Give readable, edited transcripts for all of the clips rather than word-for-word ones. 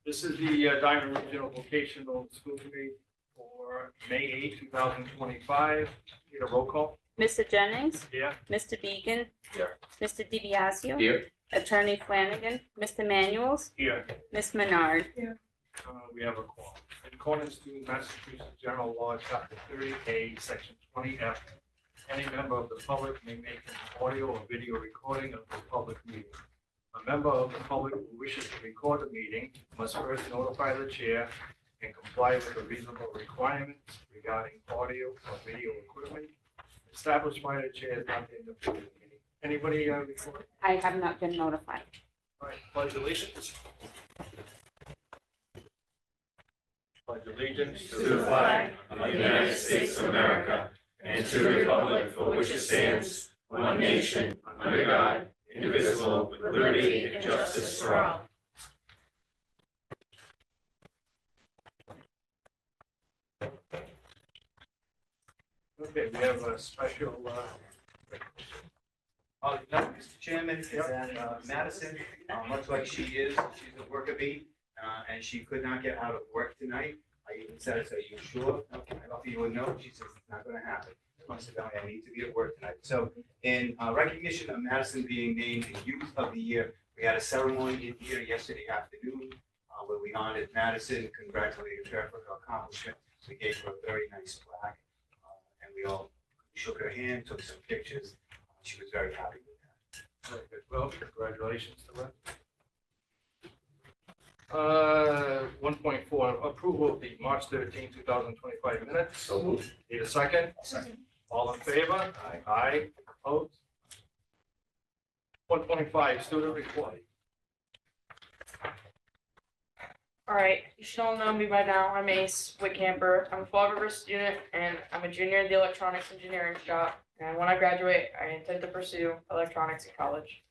This is the Diman Regional Vocational School Committee for May 8, 2025. Need a roll call? Mr. Jennings, Yeah. Mr. Beegan, Here. Mr. DiBiaseu, Here. Attorney Flanagan, Mr. Manuel's, Here. Ms. Menard. We have a quorum. In accordance to Massachusetts General Law, Chapter 30A, Section 20F, any member of the public may make an audio or video recording of the public meeting. A member of the public who wishes to record the meeting must first notify the chair and comply with the reasonable requirements regarding audio or video equipment established by the chair at the end of the meeting. Anybody record? I have not been notified. All right, pledge allegiance. Pledge allegiance To the flag of the United States of America and to the republic for which it stands, one nation, under God, indivisible, with liberty and justice for all. Okay, we have a special, Mr. Chairman, is that Madison, much like she is, she's a worker bee, and she could not get out of work tonight. I even said, "Are you sure?" "No, can I offer you a note?" She says, "It's not gonna happen." I said, "No, I need to be at work tonight." So in recognition of Madison being named the Youth of the Year, we had a ceremony in here yesterday afternoon where we honored Madison, congratulated her for her accomplishment. We gave her a very nice plaque, and we all shook her hand, took some pictures. She was very happy with that. very good. Well, congratulations to her. 1.4, approval of the March 13, 2025 minutes. So moved. Need a second? Second. All in favor? Aye. Aye, opposed? 1.5, student report. All right, you should all know me by now. I'm Ace Whitcamper. I'm a Fall River student, and I'm a junior in the electronics engineering shop. And when I graduate, I intend to pursue electronics in college.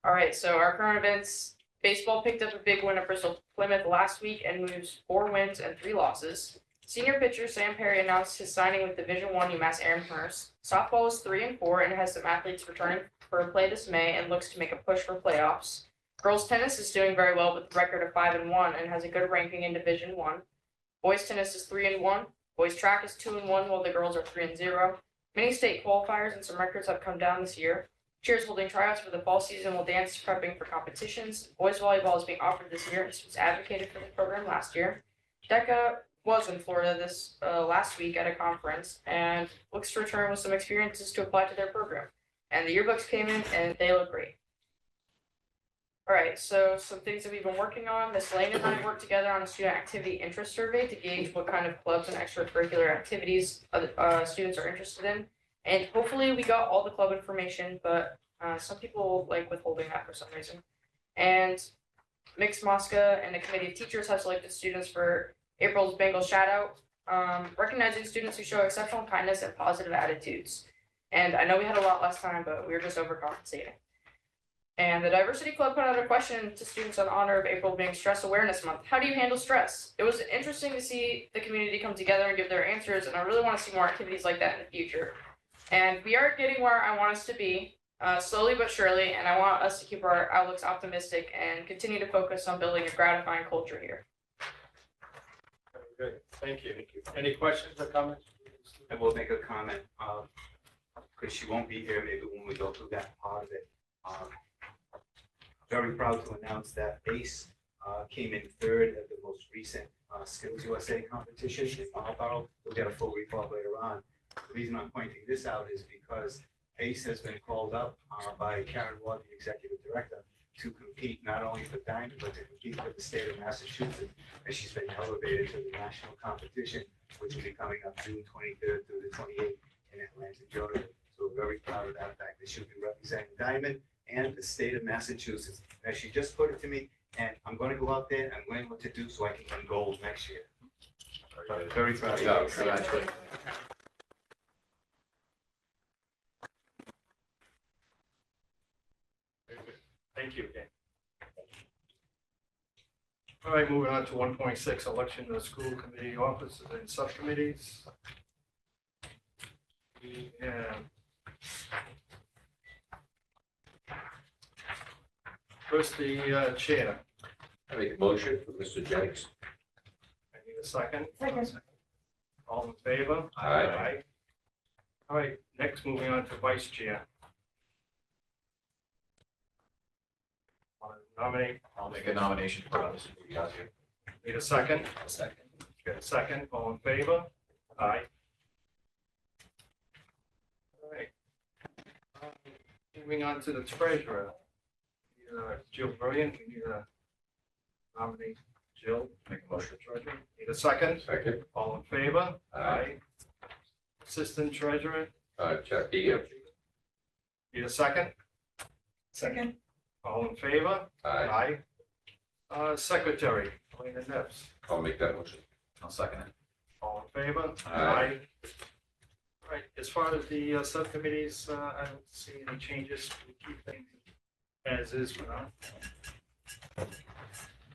All right, so our current events: baseball picked up a big win at Bristol Plymouth last week and moves 4 wins and 3 losses. Senior pitcher Sam Perry announced his signing with Division I UMass Amherst. Softball is 3-4 and has some athletes returning for play this May and looks to make a push for playoffs. Girls tennis is doing very well with a record of 5-1 and has a good ranking in Division I. Boys tennis is 3-1. Boys track is 2-1 while the girls are 3-0. Many state qualifiers and some records have come down this year. Cheers holding tryouts for the fall season while dance prepping for competitions. Boys volleyball is being offered this year and was advocated for the program last year. DECA was in Florida this last week at a conference and looks to return with some experiences to apply to their program. And the yearbooks came in and they look great. All right, so some things that we've been working on. Miss Lane and I worked together on a student activity interest survey to gauge what kind of clubs and extracurricular activities students are interested in. And hopefully we got all the club information, but some people like withholding that for some reason. And Mix Mosca and the committee of teachers have selected students for April's Bengal shout out, recognizing students who show exceptional kindness and positive attitudes. And I know we had a lot last time, but we were just overcompensating. And the Diversity Club put out a question to students in honor of April being Stress Awareness Month. How do you handle stress? It was interesting to see the community come together and give their answers, and I really want to see more activities like that in the future. And we are getting where I want us to be, slowly but surely, and I want us to keep our outlooks optimistic and continue to focus on building a gratifying culture here. Very good, thank you. Any questions or comments? I will make a comment, because she won't be here maybe when we go through that part of it. Very proud to announce that Ace came in 3rd at the most recent Skills USA competition in Marlboro. We'll get a full report later on. The reason I'm pointing this out is because Ace has been called up by Karen Ward, the executive director, to compete not only for Diamond, but to compete for the state of Massachusetts, as she's been elevated to the national competition, which will be coming up June 23rd through the 28th in Atlanta, Georgia. So we're very proud of that fact that she'll be representing Diamond and the state of Massachusetts. Now, she just put it to me, and I'm going to go out there and learn what to do so I can win gold next year. But very proud of you. Congratulations. Thank you again. All right, moving on to 1.6, election of school committee officers and subcommittees. We have first the chair. I make a motion for Mr. Jennings. I need a second. Second. All in favor? Aye. All right, next, moving on to vice chair. Nominate, I'll make a nomination for Mr. DiBiaseu. need a second? A second. Get a second, all in favor? Aye. All right. Moving on to the treasurer. Jill Brilliant, we need a nominate Jill, Make a motion. treasurer. Need a second? Second. All in favor? Aye. Assistant treasurer, Jeff Deere. need a second? Second. All in favor? Aye. Secretary, Elena Nips, I'll make that motion. I'll second it. all in favor? Aye. All right, as far as the subcommittees, I don't see any changes. We keep things as is for now.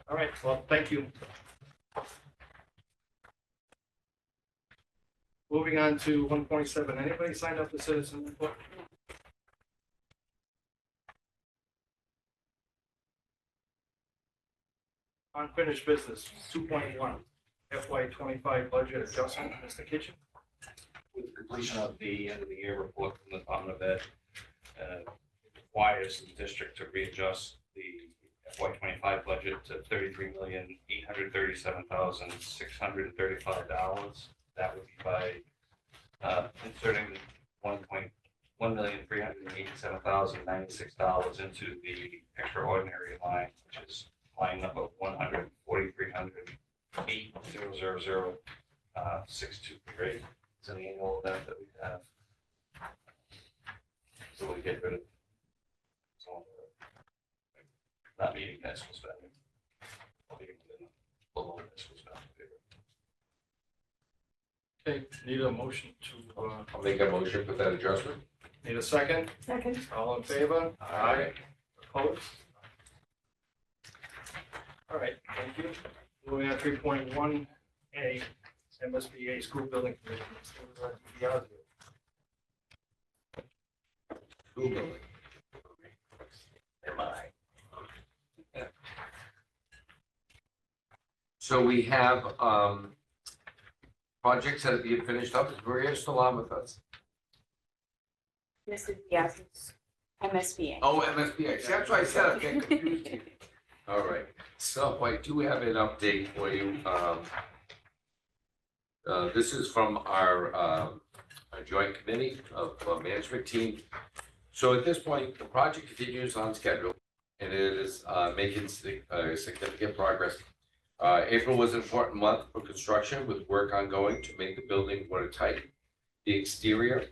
All right, well, thank you. Moving on to 1.7, anybody signed up for citizen input? Unfinished business, 2.1, FY 25 budget adjustment, Mr. Kitchen. With the completion of the end of the year report from the Department of Ed, requires the district to readjust the FY 25 budget to $33,837,635. That would be by inserting $1,387,096 into the extraordinary line, which is line number 143,800,623. It's an annual event that we have. So we get rid of some of the not meeting national spending. Leaving it below national spending. Okay, need a motion to, I'll make a motion for that adjustment. need a second? Second. All in favor? Aye. Opposed? All right, thank you. Moving on 3.1A, MSBA School Building Committee. Mr. DiBiaseu. School building. Am I? So we have, projects that are being finished up. Is Maria still on with us? Mr. Diaz's MSBA. Oh, MSBA. See, that's why I said I get confused here. All right, so I do have an update for you. This is from our joint committee of management team. So at this point, the project continues on schedule and it is making significant progress. April was an important month for construction with work ongoing to make the building watertight. The exterior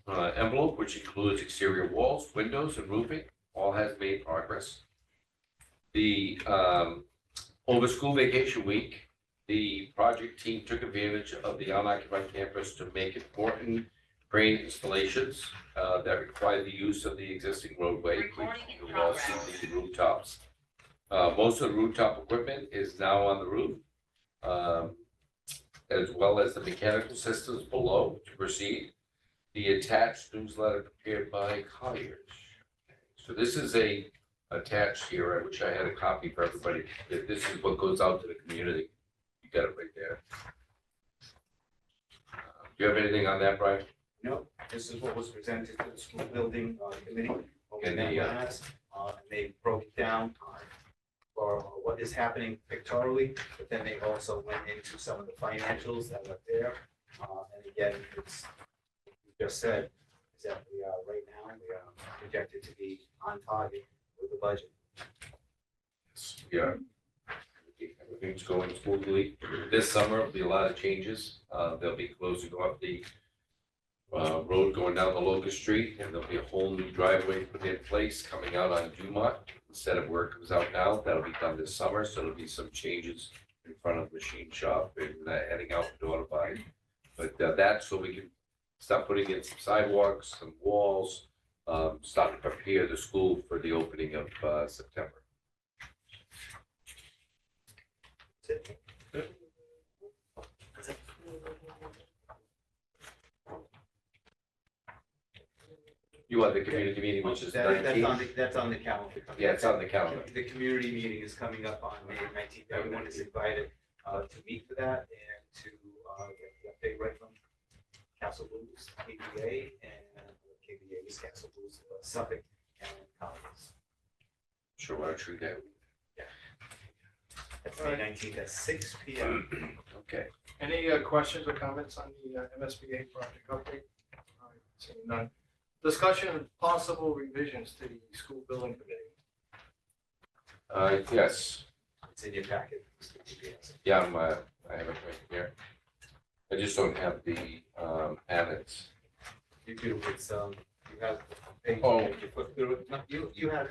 envelope, which includes exterior walls, windows, and roofing, all has made progress. The over school vacation week, the project team took advantage of the unoccupied campus to make important crane installations that require the use of the existing roadway. You will all see the rooftops. Most of the rooftop equipment is now on the roof, as well as the mechanical systems below to proceed. The attached newsletter prepared by Colliers. So this is attached here. I wish I had a copy for everybody. This is what goes out to the community. You got it right there. Do you have anything on that, Brian? No, this is what was presented to the school building committee. When we And met the, last, and they broke it down for what is happening pictorially, but then they also went into some of the financials that were there. And again, it's, you just said, is that we are right now, we are projected to be on target with the budget. Yeah. Everything's going smoothly. This summer will be a lot of changes. They'll be closing off the road going down the Locust Street, and there'll be a whole new driveway put in place coming out on Dumont. Instead of where it comes out now, that'll be done this summer, so there'll be some changes in front of the machine shop and heading out the door to buy. But that's so we can start putting in some sidewalks, some walls, start to prepare the school for the opening of September. That's it. You You want the community meeting, which is That's on 19th? that's on the calendar. Yeah, it's on the calendar. The community meeting is coming up on May 19th. Everyone is invited to meet for that and to get the update right from Castle Blues, KBA, and KBA is Castle Blues, Suffolk, and Collins. Sure, why don't you do That's May 19th at 6 p.m. Okay. Any questions or comments on the MSBA project update? All right, seeing none. Discussion of possible revisions to the school building committee. Yes, It's in your packet. Mr. DiBiase. yeah, I have it right here. I just don't have the edits. You do, it's, you have. a- Oh. You flip through it. No, you have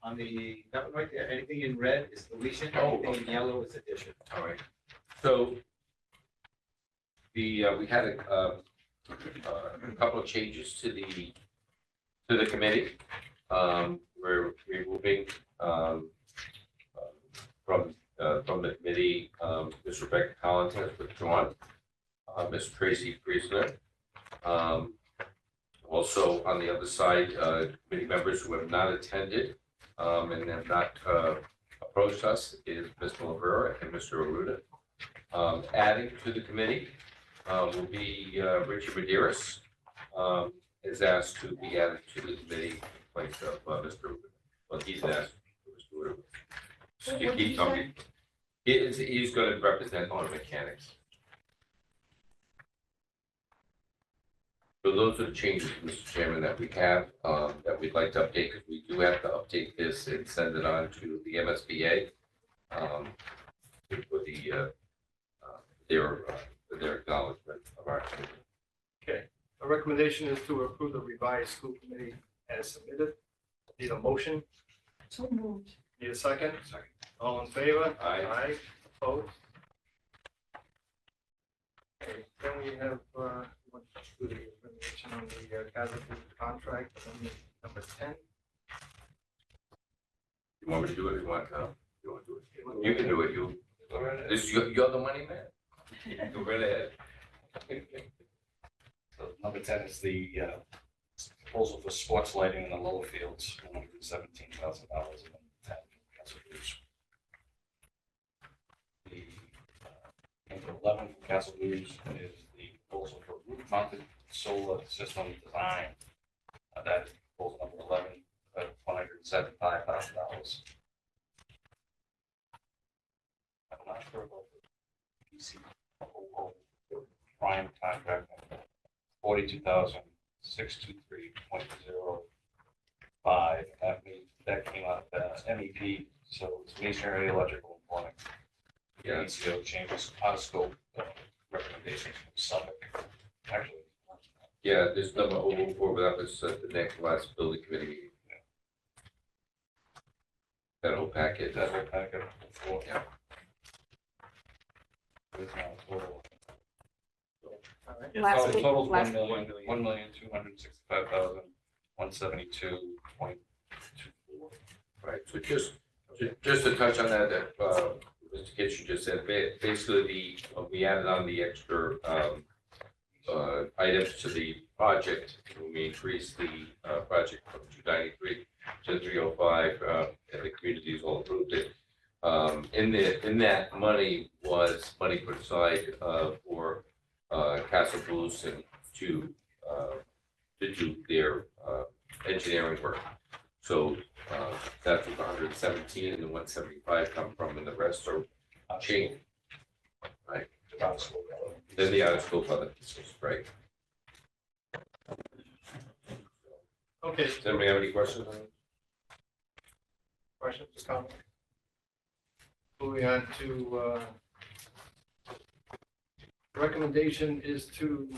on the, that one right there, anything in red is deletion, Oh, anything in yellow is addition. All right. So we had a couple of changes to the committee. We're removing from the committee, Ms. Rebecca Collins has withdrawn, Ms. Tracy Priestner. Also, on the other side, committee members who have not attended and have not approached us is Mr. Lavera and Mr. Aruda. Adding to the committee will be Richard Maderas is asked to be added to the committee in place of Mr. Aruda. Well, he's asked Mr. Aruda. What did you say? He's going to represent auto mechanics. So those are the changes, Mr. Chairman, that we have, that we'd like to update, because we do have to update this and send it on to the MSBA for their acknowledgement of our committee. Okay, a recommendation is to approve the revised school committee as submitted. Need a motion? So moved. Need a second? Second. All in favor? Aye. Aye, opposed? Okay, then we have, what to do the recommendation on the Casa contract, number 10. You want me to do it? You want to do it? You can do it. You're the money man. Go right ahead. So number 10 is the proposal for sports lighting in the lower fields, $117,000. And then 10 Castle Blues. The number 11 from Castle Blues is the proposal for roof-mounted solar system design. That is proposal number 11, $175,000. I'm not sure about the PC prime contract, 42,623.05. That came out of MEP, so it's masonry, electrical, and plumbing. Yeah. ECO changes out of scope recommendations from Suffolk. Actually, Yeah, this number 004, but that was the next last building committee meeting. That whole package. that whole packet before. Yeah. There's now a total. All right. Last So week, total's last, 1,265,172.24. Right, so just to touch on that, Mr. Kitchen just said, basically, we added on the extra items to the project, when we increased the project from 293 to 305, and the communities all approved it. In that money was money put aside for Castle Blues and to do their engineering work. So that's what the 117 and the 175 come from, and the rest are change. Right. Then the out of scope other pieces, right? Okay, Does anybody have any questions on it? questions, comments? Moving on to, recommendation is to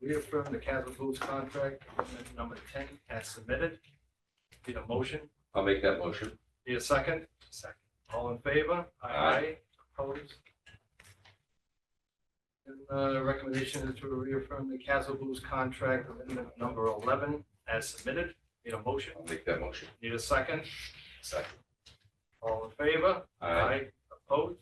reaffirm the Casa Blues contract, amendment number 10 as submitted. Need a motion? I'll make that motion. Need a second? Second. All in favor? Aye. Opposed? And recommendation is to reaffirm the Casa Blues contract, amendment number 11 as submitted. Need a motion? I'll make that motion. Need a second? Second. All in favor? Aye. Opposed?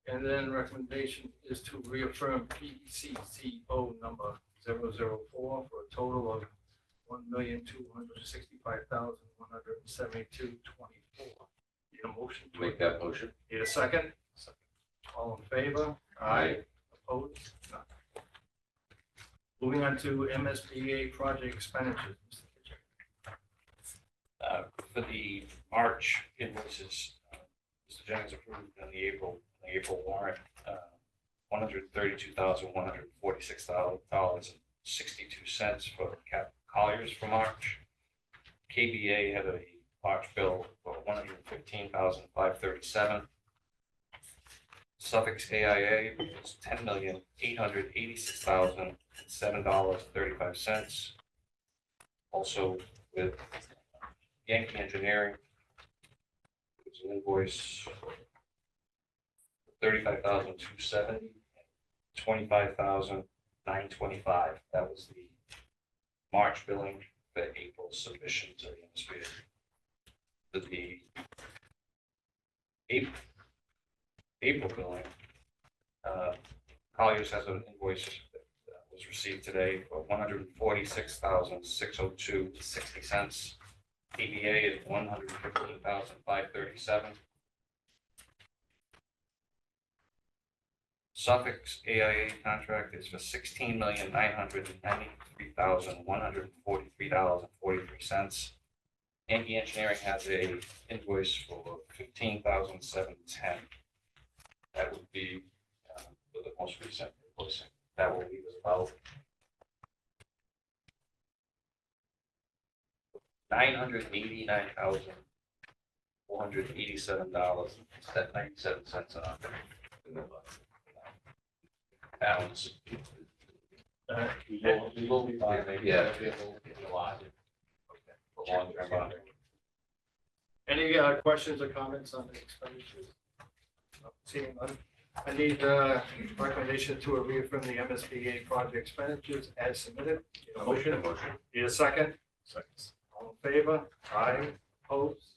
And then recommendation is to reaffirm PCCO number 004 for a total of $1,265,172.24. Need a motion to Make that motion. Need a second? All in favor? Aye. Opposed? None. Moving on to MSBA project expenditures. Mr. Kitchen. For the March invoices, Mr. Jennings approved in the April warrant, $132,146.62 for Cap Colliers for March. KBA had a March bill for $115,537. Suffolk AIA was $10,886,007.35. Also with Yankee Engineering, there's an invoice for $35,270, $25,925. That was the March billing for April submission to the MSBA. The April billing, Colliers has an invoice that was received today for $146,602.60. TBA is $115,537. Suffolk's AIA contract is for $16,993,143.43. Yankee Engineering has a invoice for $15,710. That would be for the most recent invoicing. That will leave us about $989,487.97 on balance. We will be fine, maybe. Yeah. It'll be a lot. For long-term bond. Any questions or comments on the expenditures? Seeing none. I need recommendation to reaffirm the MSBA project expenditures as submitted. Need a motion? Need a second? Second. All in favor? Aye. Opposed?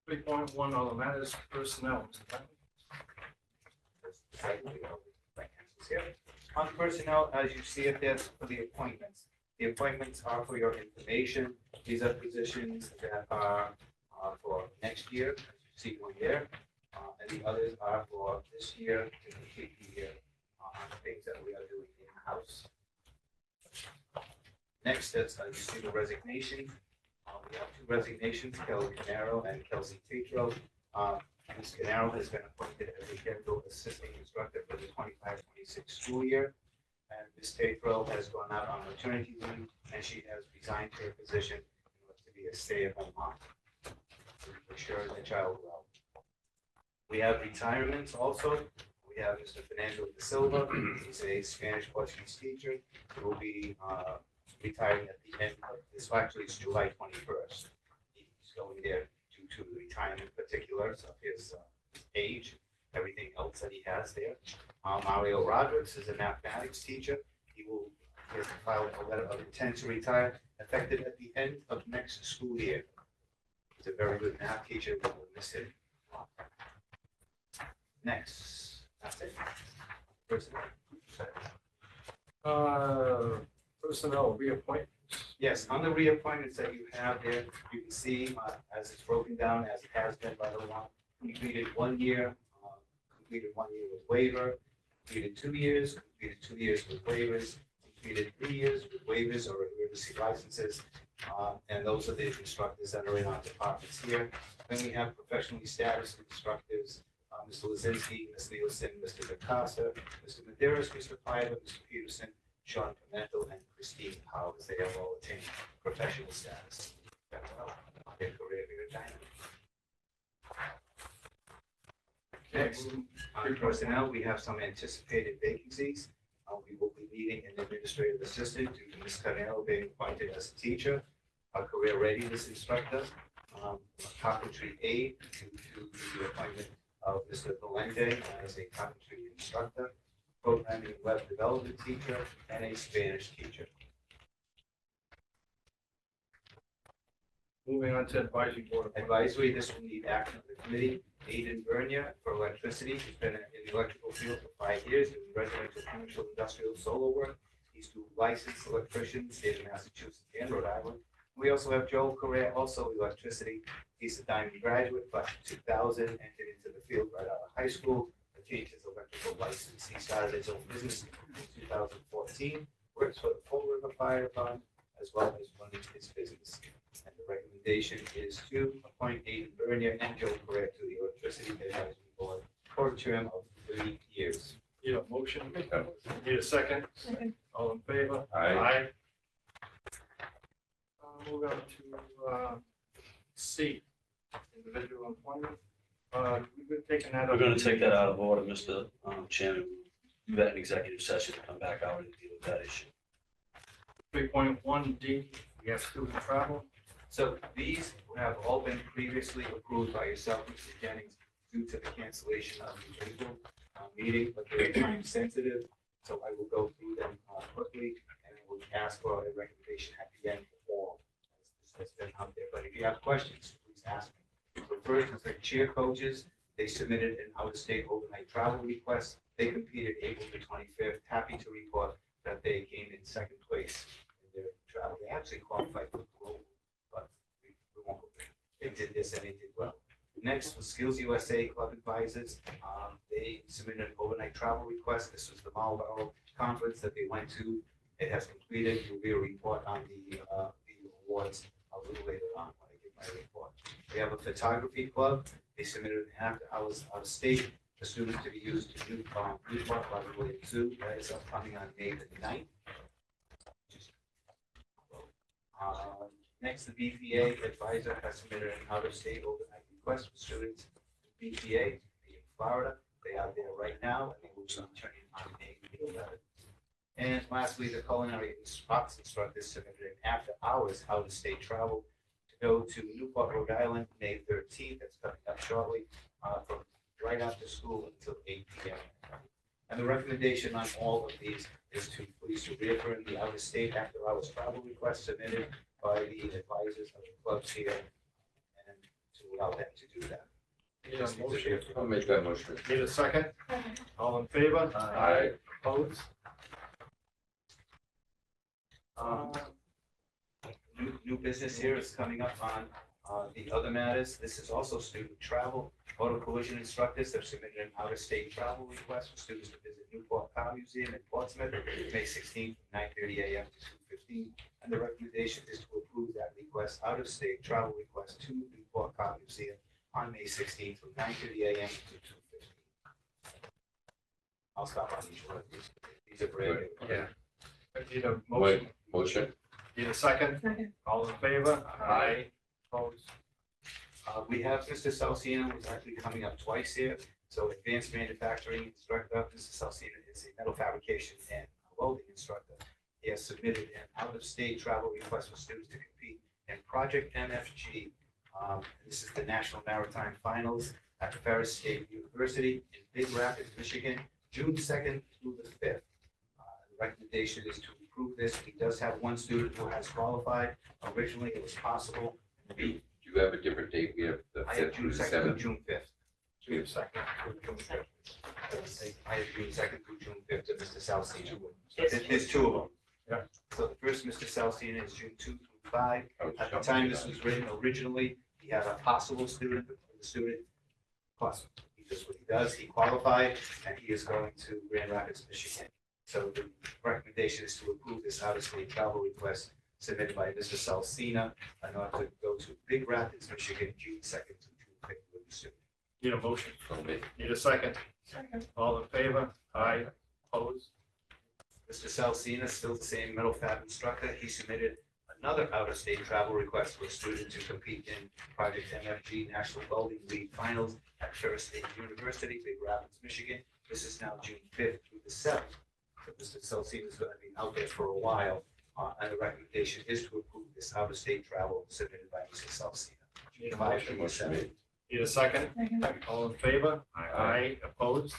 Three point one, all the matters personnel. Mr. Bennett. On personnel, as you see it there for the appointments. The appointments are for your information. These are positions that are for next year, as you see one there. And the others are for this year to complete the year on things that we are doing in-house. Next, as you see the resignation. We have two resignations, Kelly Canaro and Kelsey Tatro. Ms. Canaro has been appointed as a dental assistant instructor for the 25-26 school year. And Ms. Tatro has gone out on maternity leave, and she has resigned her position in order to be a stay-at-home mom. To ensure the child well. We have retirements also. We have Mr. Fernando da Silva, he's a Spanish Portuguese teacher, who will be retiring at the end of this, actually it's July 21st. He's going there due to the retirement particulars of his age, everything else that he has there. Mario Rodriguez is a mathematics teacher. He has filed a letter of intent to retire effective at the end of next school year. He's a very good math teacher. We will miss him. Next, that's it. Personnel. Personnel reappointments. Yes, on the reappointments that you have there, you can see as it's broken down, as it has been by the law, completed 1 year, completed 1 year with waiver, completed 2 years, completed 2 years with waivers, completed 3 years with waivers or emergency licenses. And those are the instructors that are in our departments here. Then we have professionally established instructors, Mr. Lazinski, Ms. Nielsen, Mr. DaCosta, Mr. Maderas, Mr. Piper, Mr. Peterson, Sean Pimentel, and Christine Powers. They have all attained professional status. That's all. Their career retirement. Next, on personnel, we have some anticipated vacancies. We will be needing an administrative assistant due to Ms. Carnero being appointed as a teacher, a career readiness instructor, a carpentry aide due to the appointment of Mr. Valente as a carpentry instructor, programming web development teacher, and a Spanish teacher. Moving on to advisory board. appointments. Advisory, this will need action of the committee. Aiden Bernia for electricity. He's been in the electrical field for 5 years, doing residential, commercial, industrial, solar work. He's two licensed electricians, state of Massachusetts and Rhode Island. We also have Joel Correa, also electricity. He's a Diman graduate, class of 2000, entered into the field right out of high school, changed his electrical license. He started his own business in 2014, works for the Fall River Fire Department, as well as running his business. And the recommendation is to appoint Aiden Bernier and Joe Correa to the Electricity Advisory Board for a term of 3 years. Need a motion? Make that motion. Need a second? All in favor? Aye. Move on to C, individual employment. We've been taking that. We're gonna take that out of order, Mr. Chairman. We've got an executive session to come back out and deal with that issue. 3.1D, we have student travel. So these have all been previously approved by yourself, Mr. Jennings, due to the cancellation of the April meeting, but they're time sensitive. So I will go through them quickly and I will ask for a recommendation at the end of all. That's been out there, but if you have questions, please ask me. So first is the cheer coaches. They submitted an out-of-state overnight travel request. They competed April the 25th. Happy to report that they came in second place in their travel. They actually qualified for the global, but we won't go there. They did this and they did well. Next was Skills USA Club Advisors. They submitted an overnight travel request. This was the Marlboro conference that they went to. It has completed. You'll be a report on the awards a little later on when I give my report. We have a photography club. They submitted an after hours out of state for students to be used to Newport Library Zoo. That is upcoming on May the 9th. Next, the BPA advisor has submitted an out-of-state overnight request for students to BPA in Florida. They are there right now, and they will be returning on May the 11th. And lastly, the culinary arts instructors submitted an after-hours out-of-state travel to go to Newport, Rhode Island, May 13th. That's coming up shortly, from right after school until 8 p.m. And the recommendation on all of these is to please to reaffirm the out-of-state after-hours travel request submitted by the advisors of the clubs here, and to allow them to do that. Need a motion? I'll make that motion. Need a second? All in favor? Aye. Opposed? New business here is coming up on the other matters. This is also student travel. Auto collision instructors have submitted an out-of-state travel request for students to visit Newport Car Museum in Portsmouth, May 16th, from 9:30 a.m. to 2:15. And the recommendation is to approve that request, out-of-state travel request to Newport Car Museum on May 16th, from 9:30 a.m. to 2:15. I'll stop on each one of these. These are brand new. Yeah. I need a motion. Motion. Need a second? Second. All in favor? Aye. Opposed? We have Mr. Salcino, who's actually coming up twice here. So advanced manufacturing instructor, Mr. Salcino is a metal fabrication and welding instructor. He has submitted an out-of-state travel request for students to compete in Project MFG. This is the National Maritime Finals at Ferris State University in Big Rapids, Michigan, June 2nd through the 5th. The recommendation is to approve this. He does have one student who has qualified. Originally, it was possible. Do you have a different date? We have the I have 5th through June the 2nd through 7th. June 5th. June 2nd. June 5th. I have June 2nd through June 5th to Mr. Salcino. Yes. There's two of them. Yeah. So the first, Mr. Salcino, is June 2 through 5. At the time this was written originally, he had a possible student, but the student, plus, he does what he does, he qualified, and he is going to Grand Rapids, Michigan. So the recommendation is to approve this out-of-state travel request submitted by Mr. Salcina in order to go to Big Rapids, Michigan, June 2nd to June 5th with the student. Need a motion? So made. Need a second? Second. All in favor? Aye. Opposed? Mr. Salcina, still the same metal fab instructor, he submitted another out-of-state travel request for a student to compete in Project MFG National Welding League Finals at Ferris State University, Big Rapids, Michigan. This is now June 5th through the 7th. So Mr. Salcina is going to be out there for a while, and the recommendation is to approve this out-of-state travel submitted by Mr. Salcina. Need a Five motion? through the Motion 7th. made. Need a second? All in favor? Aye. Opposed?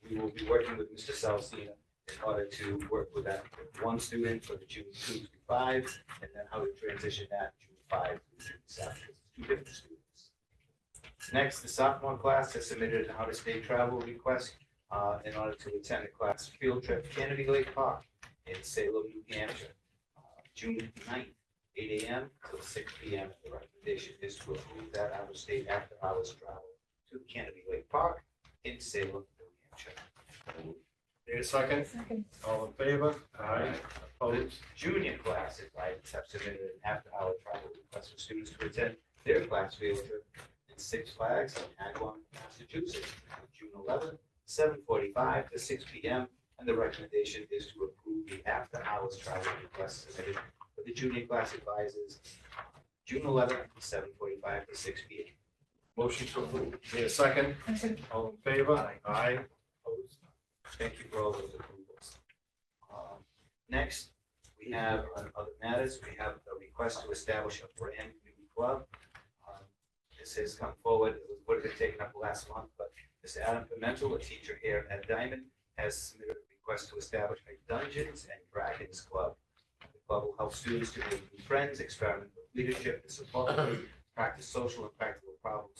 We will be working with Mr. Salcina in order to work with that one student for the June 2 through 5, and then how to transition that June 5 sections, 2 different students. Next, the sophomore class has submitted an out-of-state travel request in order to attend a class field trip to Kennedy Lake Park in Salem, New Hampshire, June 9th, 8 a.m. till 6 p.m. The recommendation is to approve that out-of-state after-hours travel to Kennedy Lake Park in Salem, New Hampshire. Need a second? Second. All in favor? Aye. The Opposed? junior class advisors have submitted an after-hour travel request for students to attend their class field trip in Six Flags in Agawam, Massachusetts, on June 11th, 7:45 to 6 p.m. And the recommendation is to approve the after-hours travel request submitted for the junior class advisors, June 11th, 7:45 to 6 p.m. Motion to approve. Need a second? All in favor? Aye. Opposed? Thank you for all those approvals. Next, we have on other matters, we have a request to establish a brand new club. This has come forward, it would have been taken up last month, but Mr. Adam Pimentel, a teacher here at Diman, has submitted a request to establish a Dungeons and Dragons club. The club will help students to make new friends, experiment with leadership and support, practice social and practical problem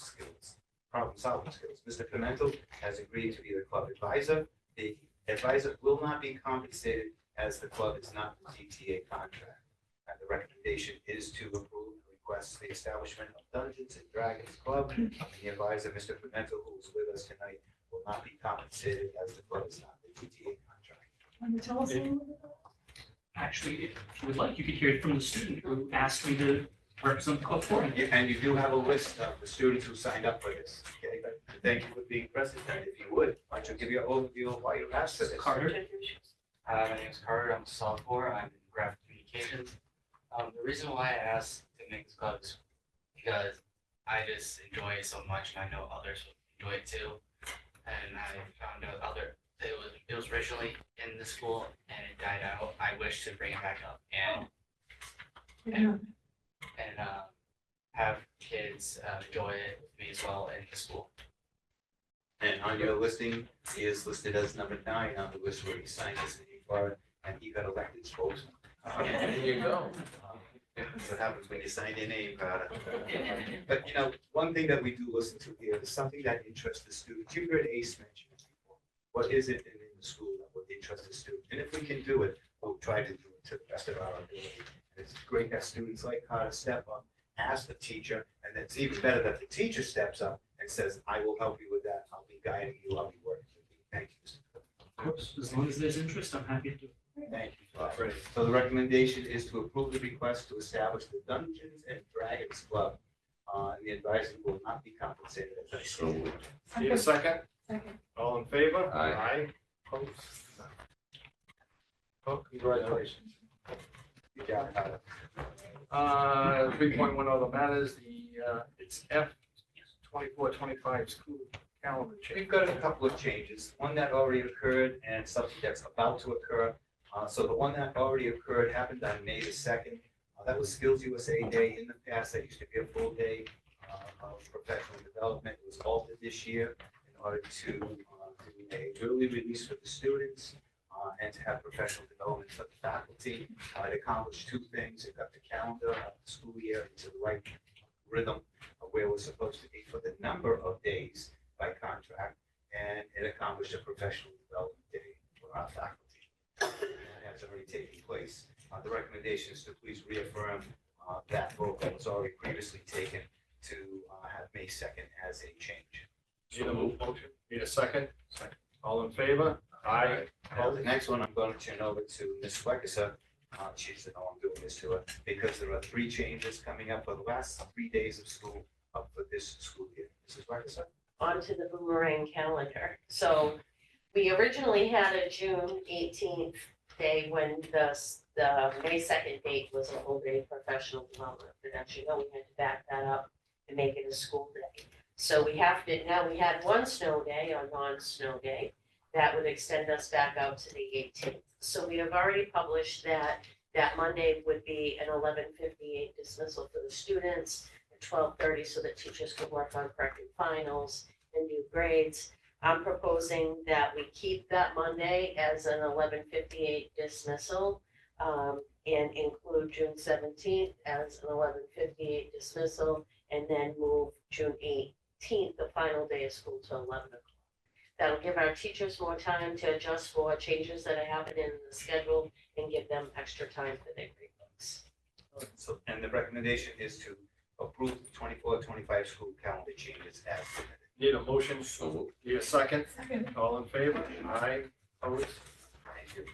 solving skills. Mr. Pimentel has agreed to be the club advisor. The advisor will not be compensated as the club is not the GTA contract. And the recommendation is to approve the request for the establishment of Dungeons and Dragons Club. And the advisor, Mr. Pimentel, who is with us tonight, will not be compensated as the club is not the GTA contract. Can you tell us a little bit about Actually, if you would like, you could hear it from the student who asked me to represent the club for him. And you do have a list of the students who signed up for this. Okay, thank you for being present. And if you would, why don't you give your overview of why you asked for this? Carter? My name is Carter. I'm a sophomore. I'm in graphic communications. The reason why I asked to make this club is because I just enjoy it so much, and I know others will enjoy it too. And I found out it was originally in the school and it died out. I wish to bring it back up and have kids enjoy it with me as well in the school. And on your listing, he is listed as number 9 on the list where he signed his name for it, and he got elected spokesman. There you go. That's what happens when you sign your name, Carter. But, you know, one thing that we do listen to here is something that interests the students. You've heard Ace mention it before. What is it in the school that would interest the student? And if we can do it, we'll try to do it to the best of our ability. And it's great that students like Carter step up, ask the teacher, and it's even better that the teacher steps up and says, I will help you with that. I'll be guiding you. I'll be working with you. Thank you, Mr. Cook. Of course, as long as there's interest, I'm happy to do it. Thank you. So the recommendation is to approve the request to establish the Dungeons and Dragons Club. The advisor will not be compensated as I stated. Need a second? Second. All in favor? Aye. Opposed? Oh, congratulations. Good job, Tyler. 3.1 other matters, it's F 24-25 school calendar change. We've got a couple of changes, one that already occurred and something that's about to occur. So the one that already occurred happened on May the 2nd. That was Skills USA Day. In the past, that used to be a full day of professional development. It was altered this year in order to do a early release for the students and to have professional development for the faculty. It accomplished 2 things. It got the calendar of the school year into the right rhythm of where we're supposed to be for the number of days by contract, and it accomplished a professional development day for our faculty. That has already taken place. The recommendation is to please reaffirm that vote that was already previously taken to have May 2nd as a change. Need a motion? Need a second? Second. All in favor? Aye. The next one I'm going to turn over to Ms. Weckesser. She said, no, I'm doing this to her because there are 3 changes coming up for the last 3 days of school for this school year. Mrs. Weckesser? Onto the boomerang calendar. So we originally had a June 18th day when the May 2nd date was a whole day professional development. But as you know, we had to back that up and make it a school day. So we have to, now we had 1 snow day, a non-snow day. That would extend us back out to the 18th. So we have already published that Monday would be an 11:58 dismissal for the students, at 12:30 so that teachers could work on correcting finals and new grades. I'm proposing that we keep that Monday as an 11:58 dismissal and include June 17th as an 11:58 dismissal, and then move June 18th, the final day of school, to 11 o'clock. That'll give our teachers more time to adjust for changes that are happening in the schedule and give them extra time for their grade books. So, and the recommendation is to approve the 24-25 school calendar changes as submitted. Need a motion? So moved. Need a second? Second. All in favor? Aye. Opposed? Thank you.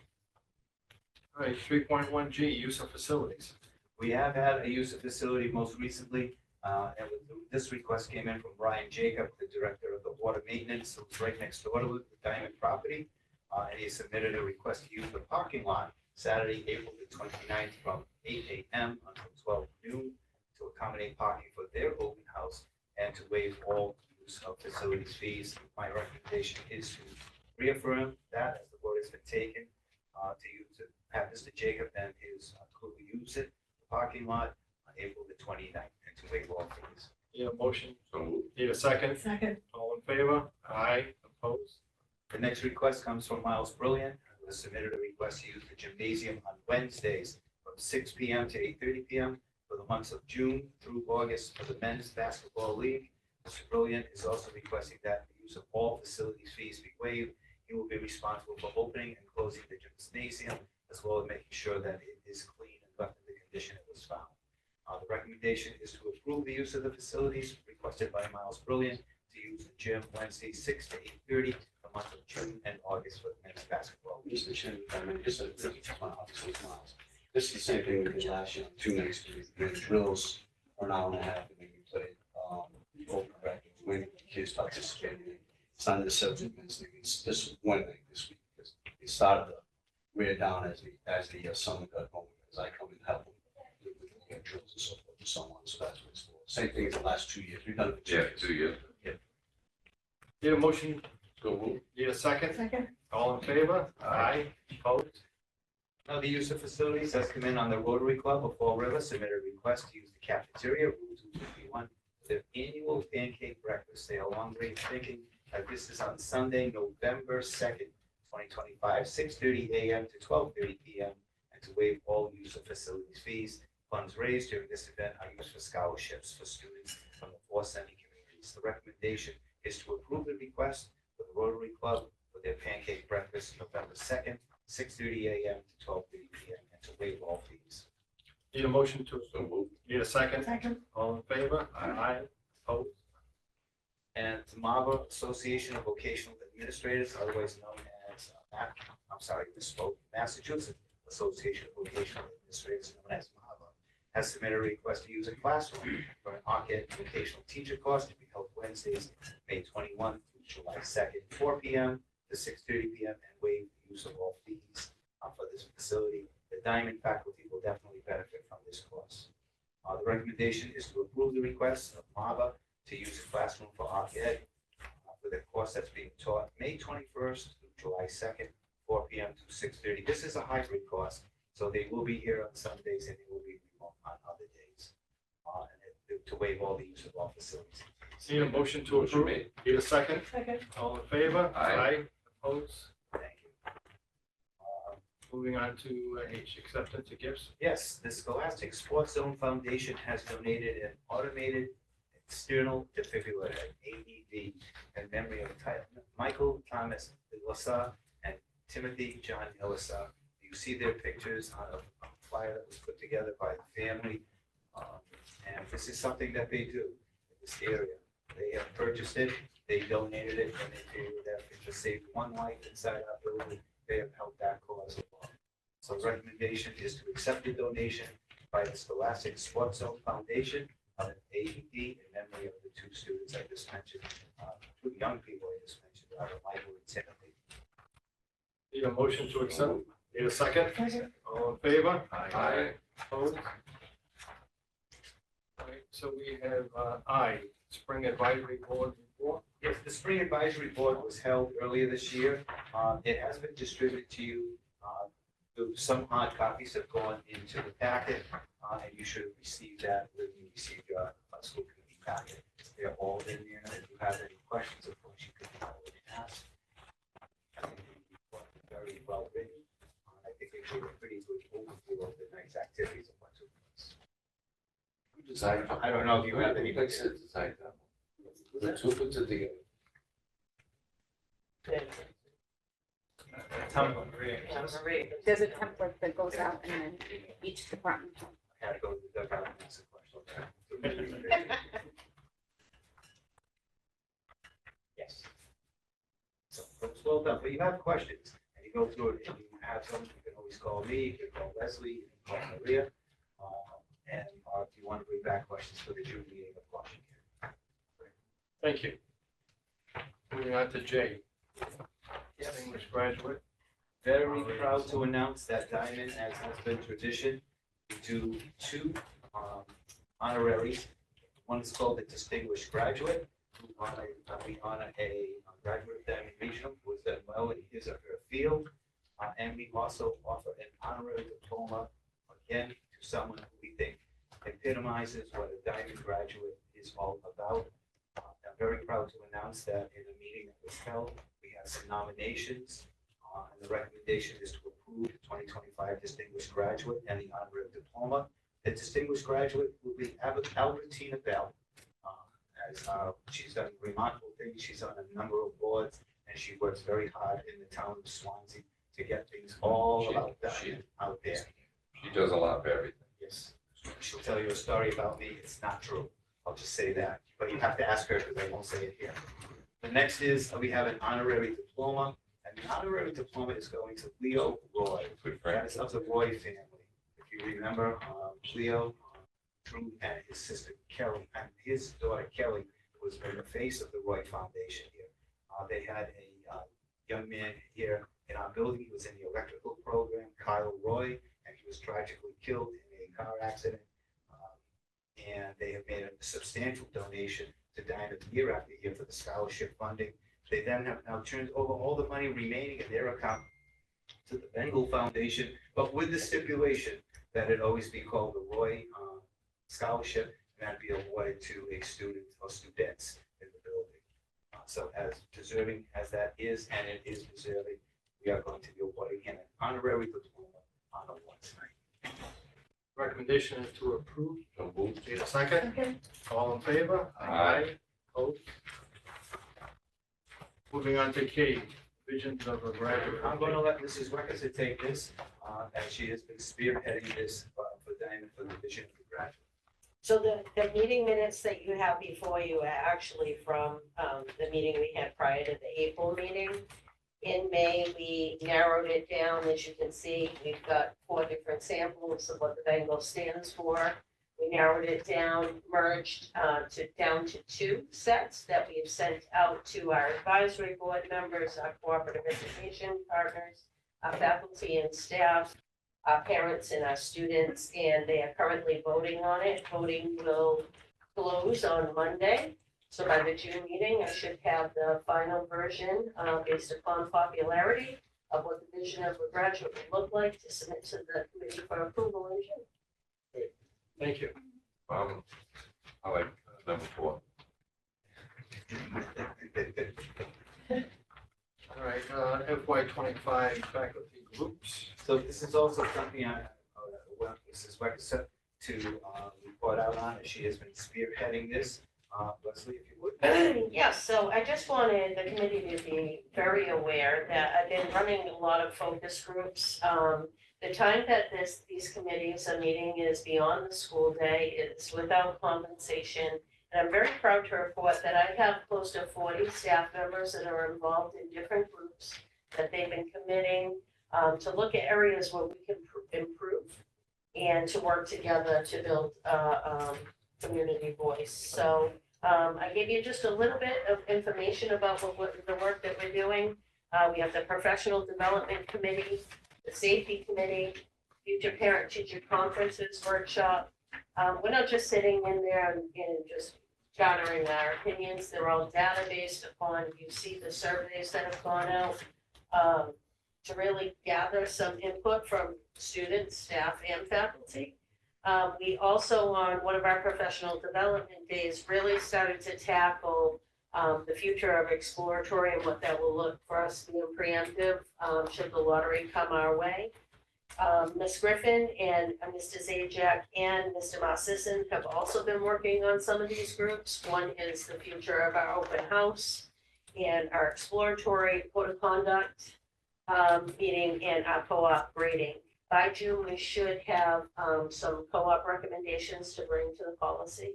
All right, 3.1G, use of facilities. We have had a use of facility most recently, and this request came in from Ryan Jacob, the director of the water maintenance, who's right next door to the Diamond property. And he submitted a request to use the parking lot Saturday, April the 29th, from 8 a.m. until 12 noon to accommodate parking for their open house and to waive all use of facilities fees. My recommendation is to reaffirm that as the vote has been taken, to use it, have Mr. Jacob and his crew use it, the parking lot, on April the 29th, and to waive all fees. Need a motion? So moved. Need a second? Second. All in favor? Aye. Opposed? The next request comes from Miles Brilliant, who has submitted a request to use the gymnasium on Wednesdays from 6 p.m. to 8:30 p.m. for the months of June through August for the men's basketball league. Mr. Brilliant is also requesting that the use of all facilities fees be waived. He will be responsible for opening and closing the gymnasium, as well as making sure that it is clean and left in the condition it was found. The recommendation is to approve the use of the facilities requested by Miles Brilliant to use the gym Wednesday 6 to 8:30 the month of June and August for the men's basketball league. Mr. Chairman, I mean, this is obviously Miles. This is the same thing we did last year, 2 nights, the drills are an hour and a half, and then we played, open practice, when kids participated. It's not the 17 minutes thing, it's just one night this week, because it started to wear down as the summer got going, as I come and help them with the drills and so forth and so on, so that's what it's for. Same thing as the last 2 years, we've done it for 2 Yeah, years. 2 years. Need a motion? So moved. Need a second? Second. All in favor? Aye. Opposed? Now, the use of facilities has come in on the Rotary Club of Fall River, submitted a request to use the cafeteria, room 251, for their annual pancake breakfast. They are long range thinking that this is on Sunday, November 2nd, 2025, 6:30 a.m. to 12:30 p.m. and to waive all use of facilities fees. Funds raised during this event are used for scholarships for students from the 4 semi-communities. The recommendation is to approve the request for the Rotary Club for their pancake breakfast November 2nd, 6:30 a.m. to 12:30 p.m. and to waive all fees. Need a motion to, So moved. need a second? Second. All in favor? Aye. Opposed? And the Marlboro Association of Vocational Administrators, otherwise known as misspoke, Massachusetts Association of Vocational Administrators, known as Marlboro, has submitted a request to use a classroom for an ARC-Ed vocational teacher course to be held Wednesdays, May 21 through July 2nd, 4 p.m. to 6:30 p.m. and waive the use of all fees for this facility. The Diamond faculty will definitely benefit from this course. The recommendation is to approve the request of MAVA to use a classroom for ARC-Ed for the course that's being taught May 21st through July 2nd, 4 p.m. to 6:30. This is a hybrid course, so they will be here on some days and they will be remote on other days. To waive all the use of all facilities. Need a motion to Motion approve? made. Need a second? Second. All in favor? Aye. Opposed? Thank you. Moving on to H, acceptance of gifts. Yes, the Scholastic Sports Zone Foundation has donated an automated external defibrillator, AED, in memory of Michael Thomas Elisa and Timothy John Elisa. You see their pictures on a flyer that was put together by the family. And this is something that they do in this area. They have purchased it, they donated it, and they figured that if it just saved one life inside our building, they have helped that cause along. So the recommendation is to accept the donation by the Scholastic Sports Zone Foundation of an AED in memory of the 2 students I just mentioned, 2 young people I just mentioned, Michael and Timothy. Need a motion to accept? Need a second? Second. All in favor? Aye. Opposed? All right, so we have I, Spring Advisory Board report. Yes, the Spring Advisory Board was held earlier this year. It has been distributed to you. Some hard copies have gone into the packet, and you should have received that when you received your school committee packet. They're all in there. If you have any questions, of course, you can always ask. I think the report is very well written. I think they gave a pretty good overview of the night's activities and what took place. Who designed? I don't know if you have any- Who makes it design that? Who puts it together? There's a template that goes out and then each department. I had to go to the dugout and ask a question. Yes. So it's well done, but you have questions, and you go through it, and you have some, you can always call me, you can call Leslie, you can call Maria. And if you want to bring back questions for the June meeting of Washington. Thank you. Moving on to J. Distinguished graduate. Very proud to announce that Diman, as has been tradition, we do two honoraries. One is called the Distinguished Graduate, who we honor a graduate of Diman Regional who has done well in his or her field. And we also offer an honorary diploma, again, to someone who we think epitomizes what a Diman graduate is all about. I'm very proud to announce that in a meeting that was held, we have some nominations. And the recommendation is to approve the 2025 Distinguished Graduate and the honorary diploma. The Distinguished Graduate will be Albertina Bell. She's done remarkable things. She's on a number of boards, and she works very hard in the town of Swansea to get things all about that out there. She does a lot for everything. Yes. She'll tell you a story about me. It's not true. I'll just say that. But you have to ask her because I won't say it here. The next is we have an honorary diploma. And the honorary diploma is going to Leo Roy. Good friend. That is of the Roy family. If you remember, Leo, Drew, and his sister Kelly, and his daughter Kelly was the face of the Roy Foundation here. They had a young man here in our building. He was in the electrical program, Kyle Roy, and he was tragically killed in a car accident. And they have made a substantial donation to Diman year after year for the scholarship funding. They then have now turned over all the money remaining in their account to the Bengal Foundation, but with the stipulation that it always be called the Roy Scholarship, and that be awarded to a student or students in the building. So as deserving as that is, and it is deserving, we are going to be awarding him an honorary diploma on award tonight. Recommendation is to approve. So moved. Need a second? Okay. All in favor? Aye. Opposed? Moving on to K, visions of a graduate. I'm going to let Mrs. Weckerson take this, as she has been spearheading this for Diman for the vision of the graduate. So the meeting minutes that you have before you are actually from the meeting we had prior to the April meeting. In May, we narrowed it down, as you can see, we've got 4 different samples of what the Bengal stands for. We narrowed it down, merged down to 2 sets that we have sent out to our advisory board members, our cooperative education partners, our faculty and staff, our parents and our students, and they are currently voting on it. Voting will close on Monday. So by the June meeting, I should have the final version based upon popularity of what the vision of a graduate would look like to submit to the committee for approval in June. Thank you. I like number 4. All right, FY 25 faculty groups. So this is also something Mrs. Weckerson to report out on, as she has been spearheading this. Leslie, if you would. Yes, so I just wanted the committee to be very aware that I've been running a lot of focus groups. The time that these committees are meeting is beyond the school day, it's without compensation. And I'm very proud to report that I have close to 40 staff members that are involved in different groups that they've been committing to look at areas where we can improve and to work together to build community voice. So I gave you just a little bit of information about what the work that we're doing. We have the Professional Development Committee, the Safety Committee, Future Parent-Teacher Conferences Workshop. We're not just sitting in there and just gathering our opinions. They're all data-based upon, you see the surveys that have gone out to really gather some input from students, staff, and faculty. We also, on one of our professional development days, really started to tackle the future of exploratory and what that will look for us being preemptive should the lottery come our way. Ms. Griffin and Mr. Zajac and Mr. Marcison have also been working on some of these groups. One is the future of our open house and our exploratory code of conduct meeting and our co-op grading. By June, we should have some co-op recommendations to bring to the policy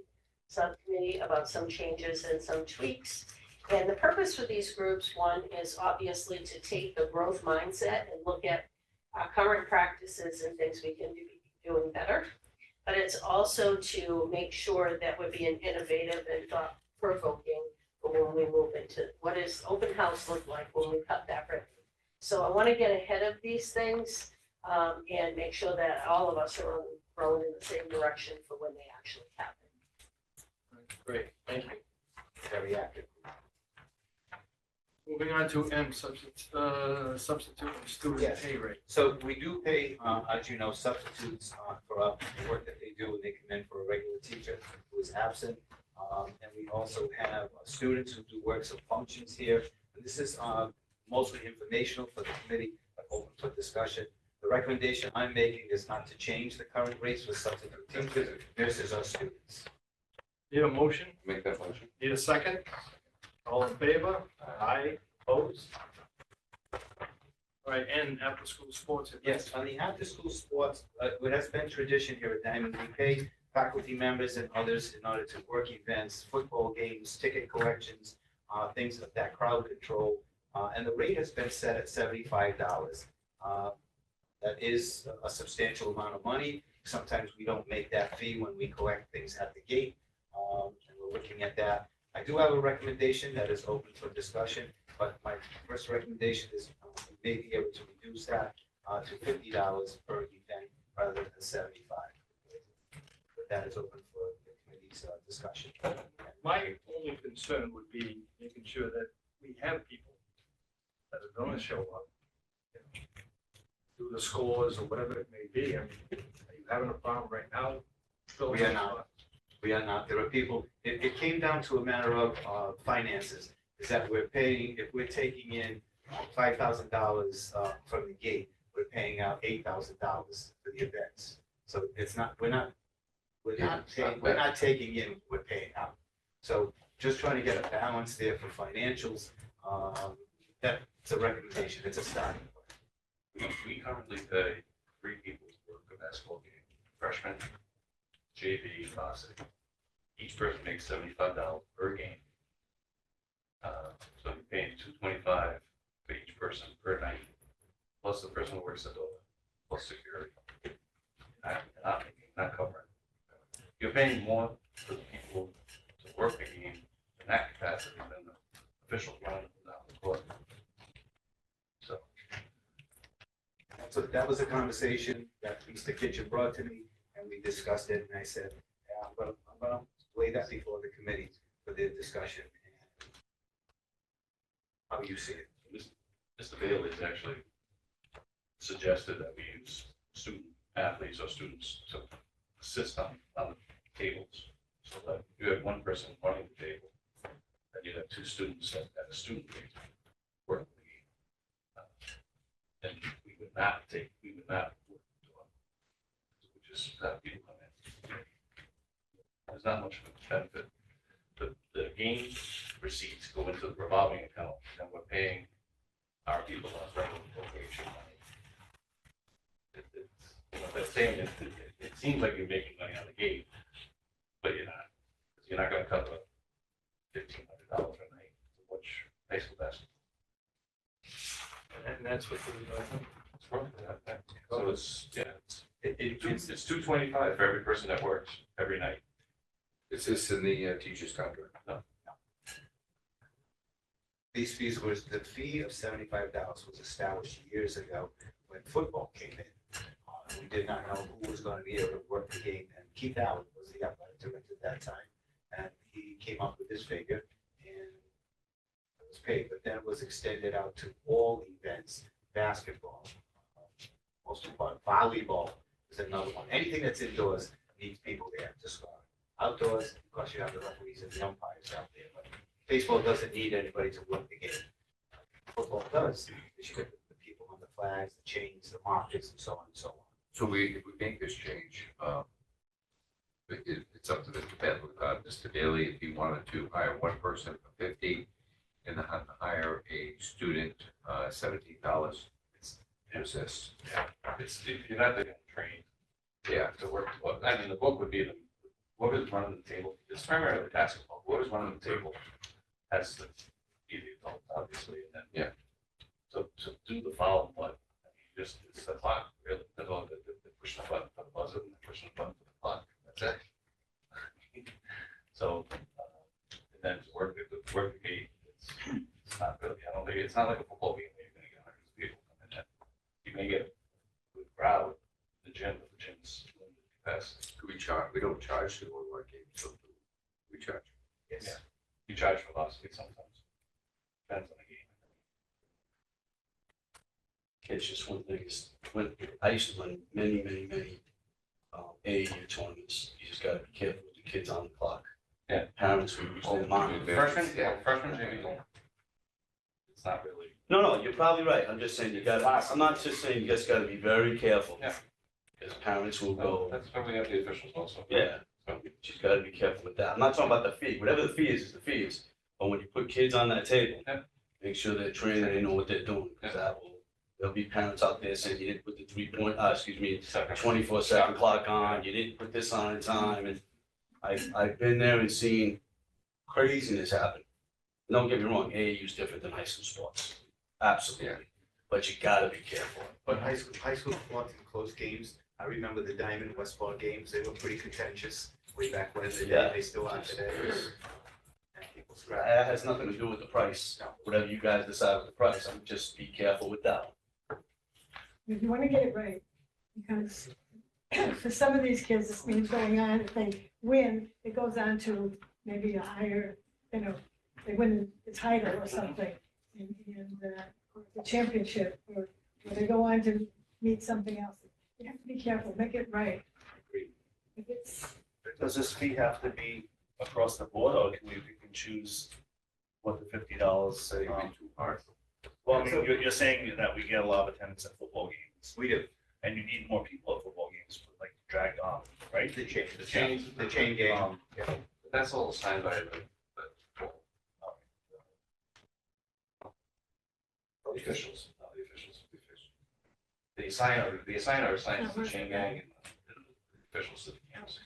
subcommittee about some changes and some tweaks. And the purpose for these groups, one is obviously to take the growth mindset and look at our current practices and things we can be doing better. But it's also to make sure that we're being innovative and thought-provoking for when we move into what does open house look like when we cut that ribbon. So I want to get ahead of these things and make sure that all of us are rowing in the same direction for when they actually happen. Great, thank you. Very active. Moving on to M, substitute and student Yes. pay rate. So we do pay, as you know, substitutes for the work that they do when they come in for a regular teacher who is absent. And we also have students who do works of functions here. And this is mostly informational for the committee, but open for discussion. The recommendation I'm making is not to change the current rates for substitute teachers, nurses, or students. Need a motion? Make that motion. Need a second? All in favor? Aye. Opposed? All right, and after-school sports. Yes, on the after-school sports, it has been tradition here at Diamond, we pay faculty members and others in order to work events, football games, ticket collections, things of that crowd control. And the rate has been set at $75. That is a substantial amount of money. Sometimes we don't make that fee when we collect things at the gate. And we're looking at that. I do have a recommendation that is open for discussion, but my first recommendation is we may be able to reduce that to $50 per event rather than 75. But that is open for the committee's discussion. My only concern would be making sure that we have people that are going to show up, do the scores or whatever it may be. I mean, are you having a problem right now? We are not. We are not. There are people, it came down to a matter of finances, is that we're paying, if we're taking in $5,000 from the gate, we're paying out $8,000 for the events. So it's not, we're not taking in, we're paying out. So just trying to get a balance there for financials. That's a recommendation. It's a starting point. We currently pay 3 people to work a basketball game, freshman, JV, varsity. Each person makes $75 per game. So you're paying $225 for each person per night, plus the person who works the door, plus security. Not covering. You're paying more for the people to work the game in that capacity than the officials running them down the court. So that was a conversation that Mr. Kitchen brought to me, and we discussed it, and I said, yeah, I'm gonna lay that before the committee for their discussion. How you see it? Mr. Bailey's actually suggested that we use student athletes or students to assist on the tables. So that you have one person running the table, and you have 2 students at a student table working the game. And we would not work the door. We just have people come in. There's not much of a benefit. The game receipts go into the revolving account, and we're paying our people on regular appropriation money. That's saying it seems like you're making money on the game, but you're not. Because you're not going to cover $1,500 a night to watch high school basketball. And that's what It's wrong for that. So it's $225 for every person that works every night. Is this in the teacher's contract? No. These fees was, the fee of $75 was established years ago when football came in. We did not know who was going to be able to work the game, and Keith Allen was the athletic director at that time, and he came up with this figure, and it was paid, but then it was extended out to all events, basketball, most important, volleyball is another one. Anything that's indoors needs people there to score. Outdoors, of course, you have the referees and the umpires out there, but baseball doesn't need anybody to work the game. Football does, because you get the people on the flags, the chains, the markers, and so on and so on. So if we make this change, it's up to Mr. Bailey, if he wanted to hire one person for 50 and hire a student, $17 to assist. It's, you're not getting trained Yeah, to work, well, I mean, the book would be the, whoever's running the table, it's primarily basketball, whoever's running the table has to be the adult, obviously, and then. Yeah. So to do the foul, what, I mean, just, it's the clock, really, that's all, the push the button for the buzzer, and push the button for the clock, that's it. So, and then to work, the game, it's not really, I don't think, it's not like a football game where you're gonna get hundreds of people coming in. You may get a good crowd, in the gym, but the gym's limited capacity. do we charge, we don't charge to go to our games, so do we charge. Yes. Yeah. You charge for velocity sometimes. Depends on the game. It's just one thing, is when, I used to run many AAU tournaments, you just gotta be careful with the kids on the clock. Yeah. Parents would use their mind. Freshman, maybe don't. It's not really. No, you're probably right, I'm just saying you gotta, I'm not just saying you just gotta be very careful. Yeah. Because parents will go, That's why we have the officials also. yeah, you just gotta be careful with that. I'm not talking about the fee, whatever the fee is the fee is. But when you put kids on that table, Yeah. make sure they're trained and they know what they're doing, because that will, there'll be parents out there saying you didn't put the 24/7 clock on, you didn't put this on in time, and I've been there and seen craziness happen. Don't get me wrong, AAU is different than high school sports, absolutely, but you gotta be careful. But high school sports and close games, I remember the Diamond Westball games, they were pretty contentious way back when, Yeah. they still are today. And people scrap. That has nothing to do with the price, whatever you guys decide with the price, I'm just be careful with that. If you want to get it right, because for some of these kids, this means going on, if they win, it goes on to maybe a higher, they win the title or something, and the championship, or they go on to meet something else. You have to be careful, make it right. If it's, Does this fee have to be across the board, or can we choose what the $50 say? It'd be too hard. Well, I mean, you're saying that we get a lot of attendance at football games, We do, and you need more people at football games, like drag on, right? the chain game. That's all signed by the officials, not the officials. The assigner assigns the chain gang and the officials to the games.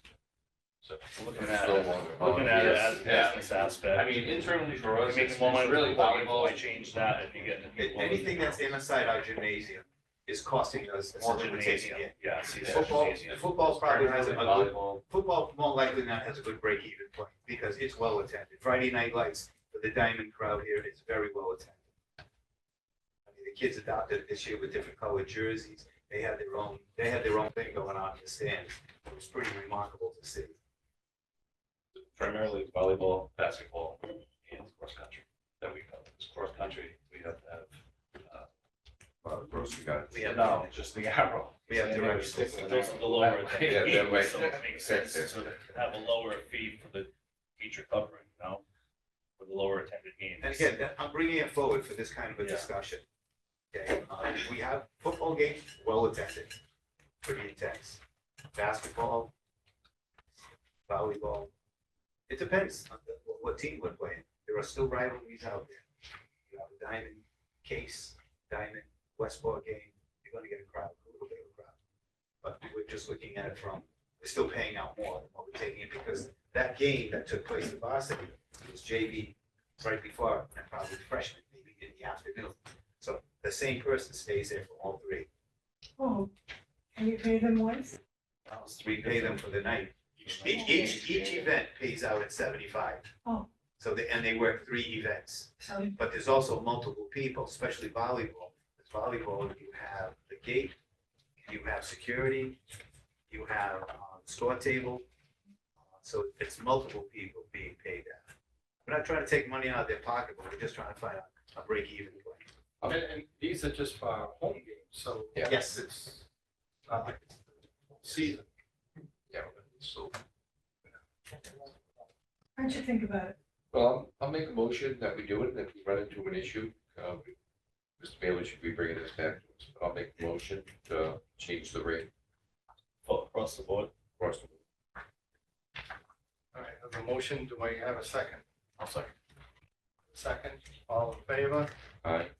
So Looking looking at So it, long. looking at it as a Yeah. business aspect. I mean, internally for If us, you it's make more money really with football, volleyball. why change that if you get the people? Anything that's inside our gymnasium is costing us More more than gymnasium, taking in. yeah, see, that's Football, gymnasium. football probably has a good, Volleyball. football more likely than not has a good break-even point, because it's well attended. Friday night lights for the Diamond crowd here is very well attended. I mean, the kids adopted it this year with different colored jerseys. They had their own thing going on in the stands. It was pretty remarkable to see. Primarily volleyball, basketball, and cross country that we cover. Cross country, we have to have, Gross, you got it. We have, no, just the arrow. we have And direct stick sticks. Those are the lower. Yeah, that way. So it makes sense to have a lower fee for the feature covering, for the lower attended games. And again, I'm bringing it forward for this kind of a Yeah. discussion. Okay, we have football games, well attended, pretty intense. Basketball, volleyball, it depends on what team we're playing. There are still rivalries out there. You have a Diamond Case, Diamond Westport game, you're gonna get a crowd, a little bit of a crowd. But we're just looking at it from, we're still paying out more than what we're taking it, because that game that took place at varsity was JV right before, and probably freshman, maybe in the afternoon. So the same person stays there for all three. oh, and you pay them once? We pay them for the night. Each event pays out at 75. Oh. So they work 3 events, So, but there's also multiple people, especially volleyball. With volleyball, you have the gate, you have security, you have score table. So it's multiple people being paid that. We're not trying to take money out of their pocket, but we're just trying to find a break-even point. And these are just for our home games, so. Yeah. Yes. It's not like it's the season. Yeah. So. why don't you think about it? Well, I'll make a motion that we do it, and if we run into an issue, Mr. Bailey should be bringing this back to us. I'll make the motion to change the rate Across the board. across the board. All right, I have a motion. Do I have a second? I'll second. Second, all in favor? All right,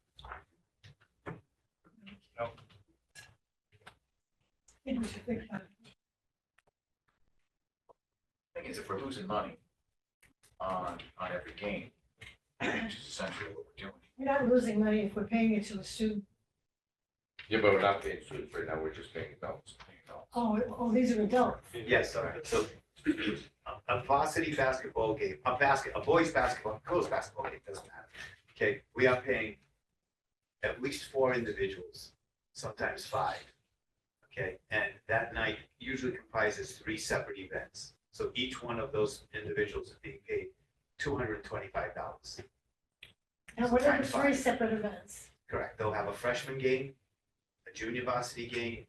Maybe we should think about it. Thing is, if we're losing money on every game, which is essentially what we're doing. We're not losing money if we're paying it to a student. yeah, but we're not paying students right now, we're just paying adults. Oh, these are adults. Yes, all right, so a varsity basketball game, a boys basketball, girls basketball game, doesn't matter. Okay, we are paying at least 4 individuals, sometimes 5. Okay, and that night usually comprises 3 separate events. So each one of those individuals is being paid $225. And what are the Times 3 5. separate events? Correct, they'll have a freshman game, a junior varsity game,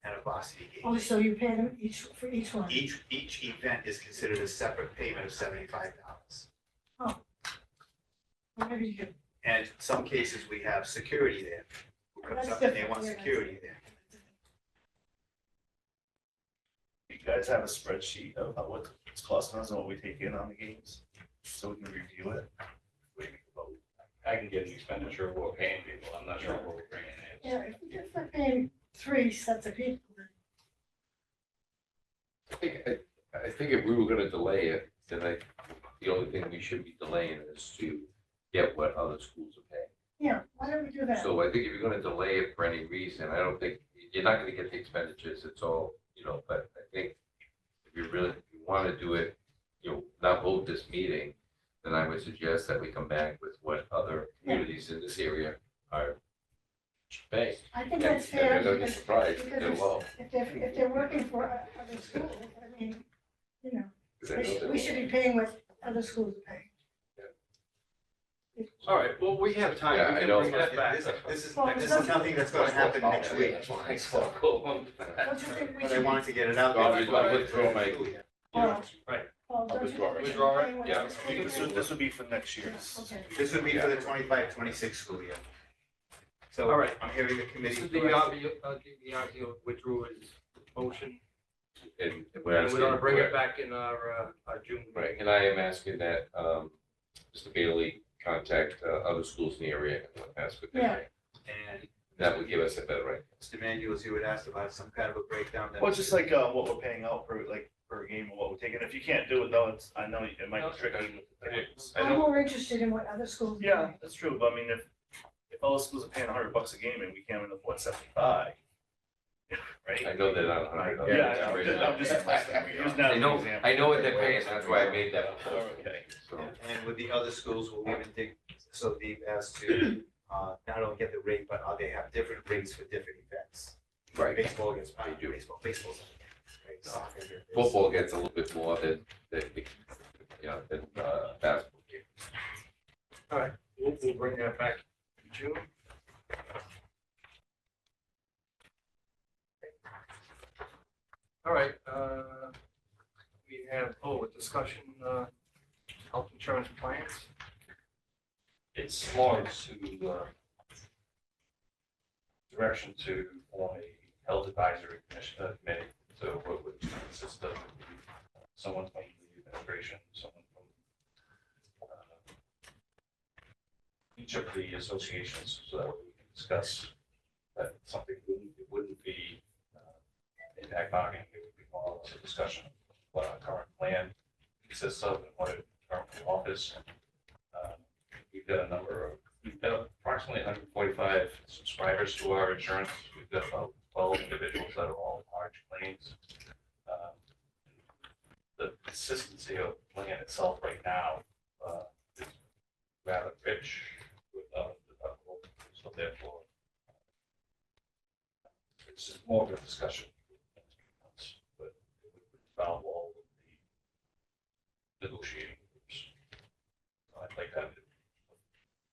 and a varsity game. Oh, so you pay them each, for each one? Each event is considered a separate payment of $75. Well, maybe you could, And in some cases, we have security there, who comes That's up and they different, want yeah. security there. You guys have a spreadsheet of what it's costing us and what we take in on the games, so we can review it. I can get an expenditure of what we're paying people, I'm not sure what we're bringing in. yeah, if we're paying 3 sets of people, I think if we were gonna delay it, then the only thing we should be delaying is to get what other schools are paying. yeah, why don't we do that? So I think if you're gonna delay it for any reason, I don't think, you're not gonna get the expenditures, it's all, but I think if you wanna do it, not hold this meeting, then I would suggest that we come back with what other communities in this area are paying. I think And that's fair. they're gonna be because- surprised, because they're low. If they're working for other schools, I mean, 'Cause I know they're we should low. be paying what other schools are paying. All right, well, we have time. Yeah, We I can know. bring that back. This is something that's gonna happen next week, That's why. Don't you think we but I should? wanted to get it out So I'll there. withdraw my, Paul, don't you withdraw think we it. should Withdraw it? pay what Yeah. other schools are paying? This would be for next year's. Okay. This would be for the 25-26 school year. So, All right. I'm hearing the committee. Mr. DiBiaseo withdrew his motion, and and we're we're asking. gonna bring it back in our June. Right, and I am asking that, Mr. Bailey contact, other schools in the area and ask what they Yeah. pay. And That would give us a better rate. Mr. Manuel's, you had asked about some kind of a breakdown. that- Well, it's just like, what we're paying out per game and what we're taking. If you can't do it though, I know it might be tricky with the tickets. I'm more interested in what other schools are Yeah, paying. that's true, but I mean, if all the schools are paying $100 a game and we can't win the 175, right? I know they're not $100. Yeah, I'm just using that as an example. I know what they're paying, that's why I made that proposal. Okay. So, And with the other schools, we'll even dig so deep as to, not only get the rate, but they have different rates for different events. right, Baseball gets, They do. baseball's. right, soccer gets- football gets a little bit more than basketball. All right, we'll bring that back in June. All right, we have, a discussion, health insurance plans. It's more to, direction to form a health advisory committee. So what would consist of someone from the administration, someone from each of the associations, so that we can discuss that something wouldn't be impact bargaining, it would be more of a discussion of what our current plan consists of and what it currently offers. We've got approximately 145 subscribers to our insurance. We've got about 12 individuals that are all large claims. The consistency of the plan itself right now is rather rich with deductible, so therefore it's more of a discussion. But it would involve all of the negotiating groups. I'd like to have the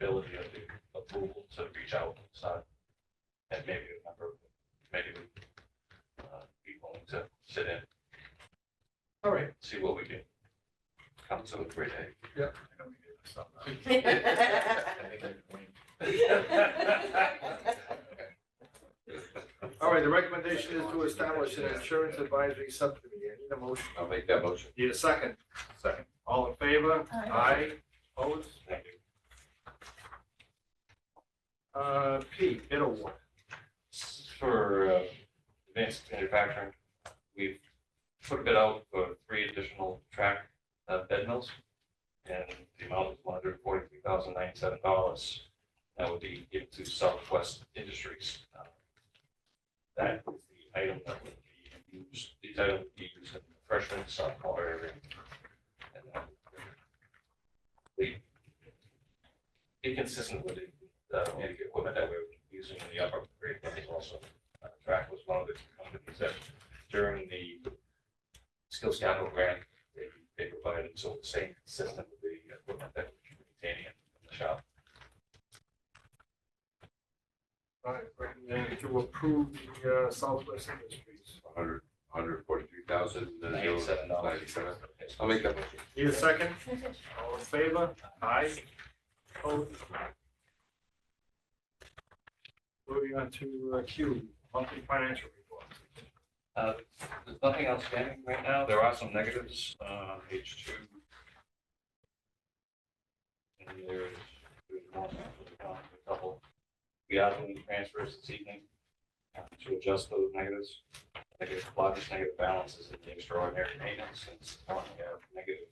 ability of the approval to reach out and start, and maybe a member of the committee would be willing to sit in. All right. See what we can come to a great day. Yeah. I know we did this stuff. All right, the recommendation is to establish an insurance advisory subcommittee. I need a motion. I'll make that motion. Need a second? Second. All in favor? Aye. Opposed? Thank you. P, bid award. For advanced manufacturing, we've put a bid out for 3 additional track bed mills, and the amount is $143,097. That would be given to Southwest Industries. That is the item that would be used, these items would be used in the freshman sophomore area. And be consistent with the equipment that we're using in the upper grade levels also. Track was one of the companies that during the skills capital grant, they provided, so the same system with the equipment that we're maintaining in the shop. All right, recommending to approve the Southwest Industries. $143,097. I'll make that motion. Need a second? All in favor? Aye. Opposed? Moving on to Q, monthly financial report. There's nothing outstanding right now. There are some negatives on page 2. And there's a couple. We are doing transfers this evening to adjust those negatives. I think the largest negative balance is in the extraordinary maintenance, since we only have negative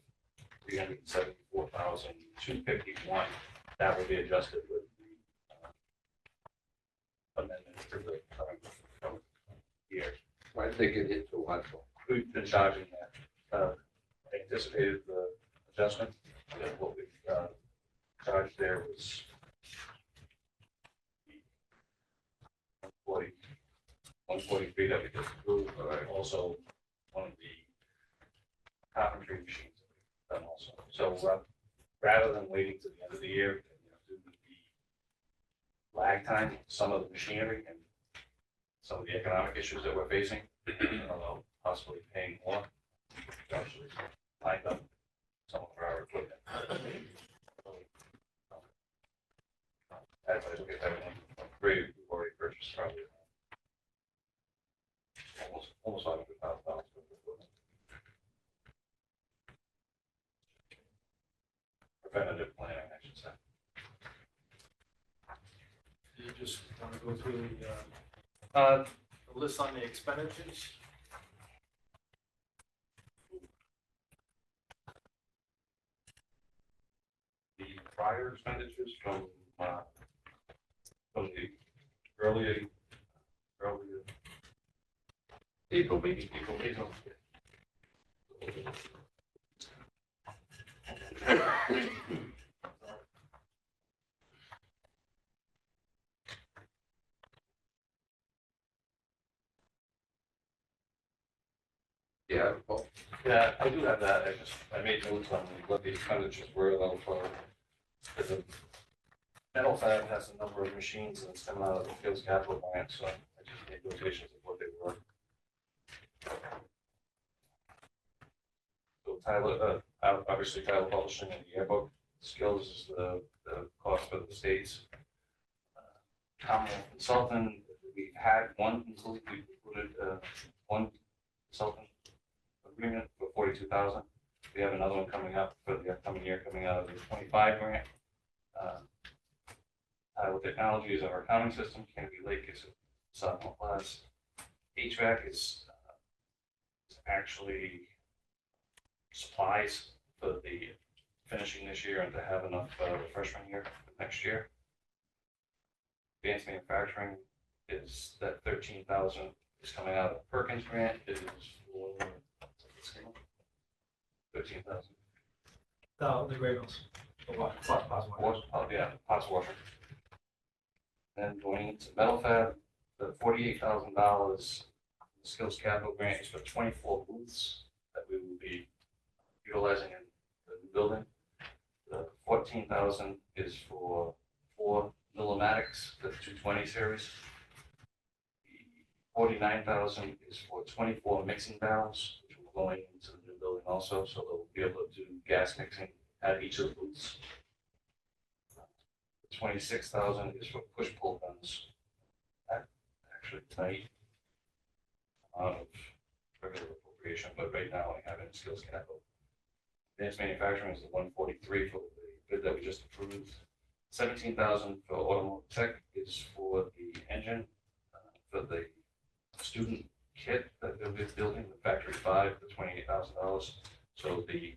$374,251. That will be adjusted with the amendment to the current year. Why did they get hit so hard? We've been charging that. I anticipated the adjustment, and what we charged there was 143 that we just approved, but also one of the carpentry machines that we've done also. So rather than waiting to the end of the year, due to the lag time, some of the machinery and some of the economic issues that we're facing, possibly paying more, actually lined up some of our equipment. As I look at everything, we've already purchased probably almost $500,000 worth of equipment. Preventative planning, I should say. You just want to go through the list on the expenditures? The prior expenditures from the earlier April meeting. Yeah, well, Yeah, I do have that. I made notes on what the expenditures were though for, because the metal fab has a number of machines and it's coming out of the Fields Capital Grant, so I just made notations of what they were. So Tyler, obviously Tyler Publishing and the Yearbook Skills is the cost for the states. Common consultant, we had one until we included one consultant agreement for 42,000. We have another one coming up for the upcoming year, coming out of the 25 grant. Tyler Technologies, our accounting system, Kennedy Lake is a sophomore class. HVAC is actually supplies for the finishing this year and to have enough the freshman year for next year. Advanced manufacturing is that 13,000 is coming out of Perkins grant. It is for 13,000. The Grables. Yeah, pots washer. Then going into metal fab, the $48,000 skills capital grant is for 24 booths that we will be utilizing in the new building. The 14,000 is for 4 Millimatics, the 220 series. The 49,000 is for 24 mixing valves, which will go into the new building also, so they'll be able to do gas mixing at each of the booths. The 26,000 is for push-pull guns. That actually tonight, out of regular appropriation, but right now I have in skills capital. Advanced manufacturing is the 143 for the bid that we just approved. 17,000 for automotive tech is for the engine, for the student kit that they'll be building, the factory 5, the $28,000. So the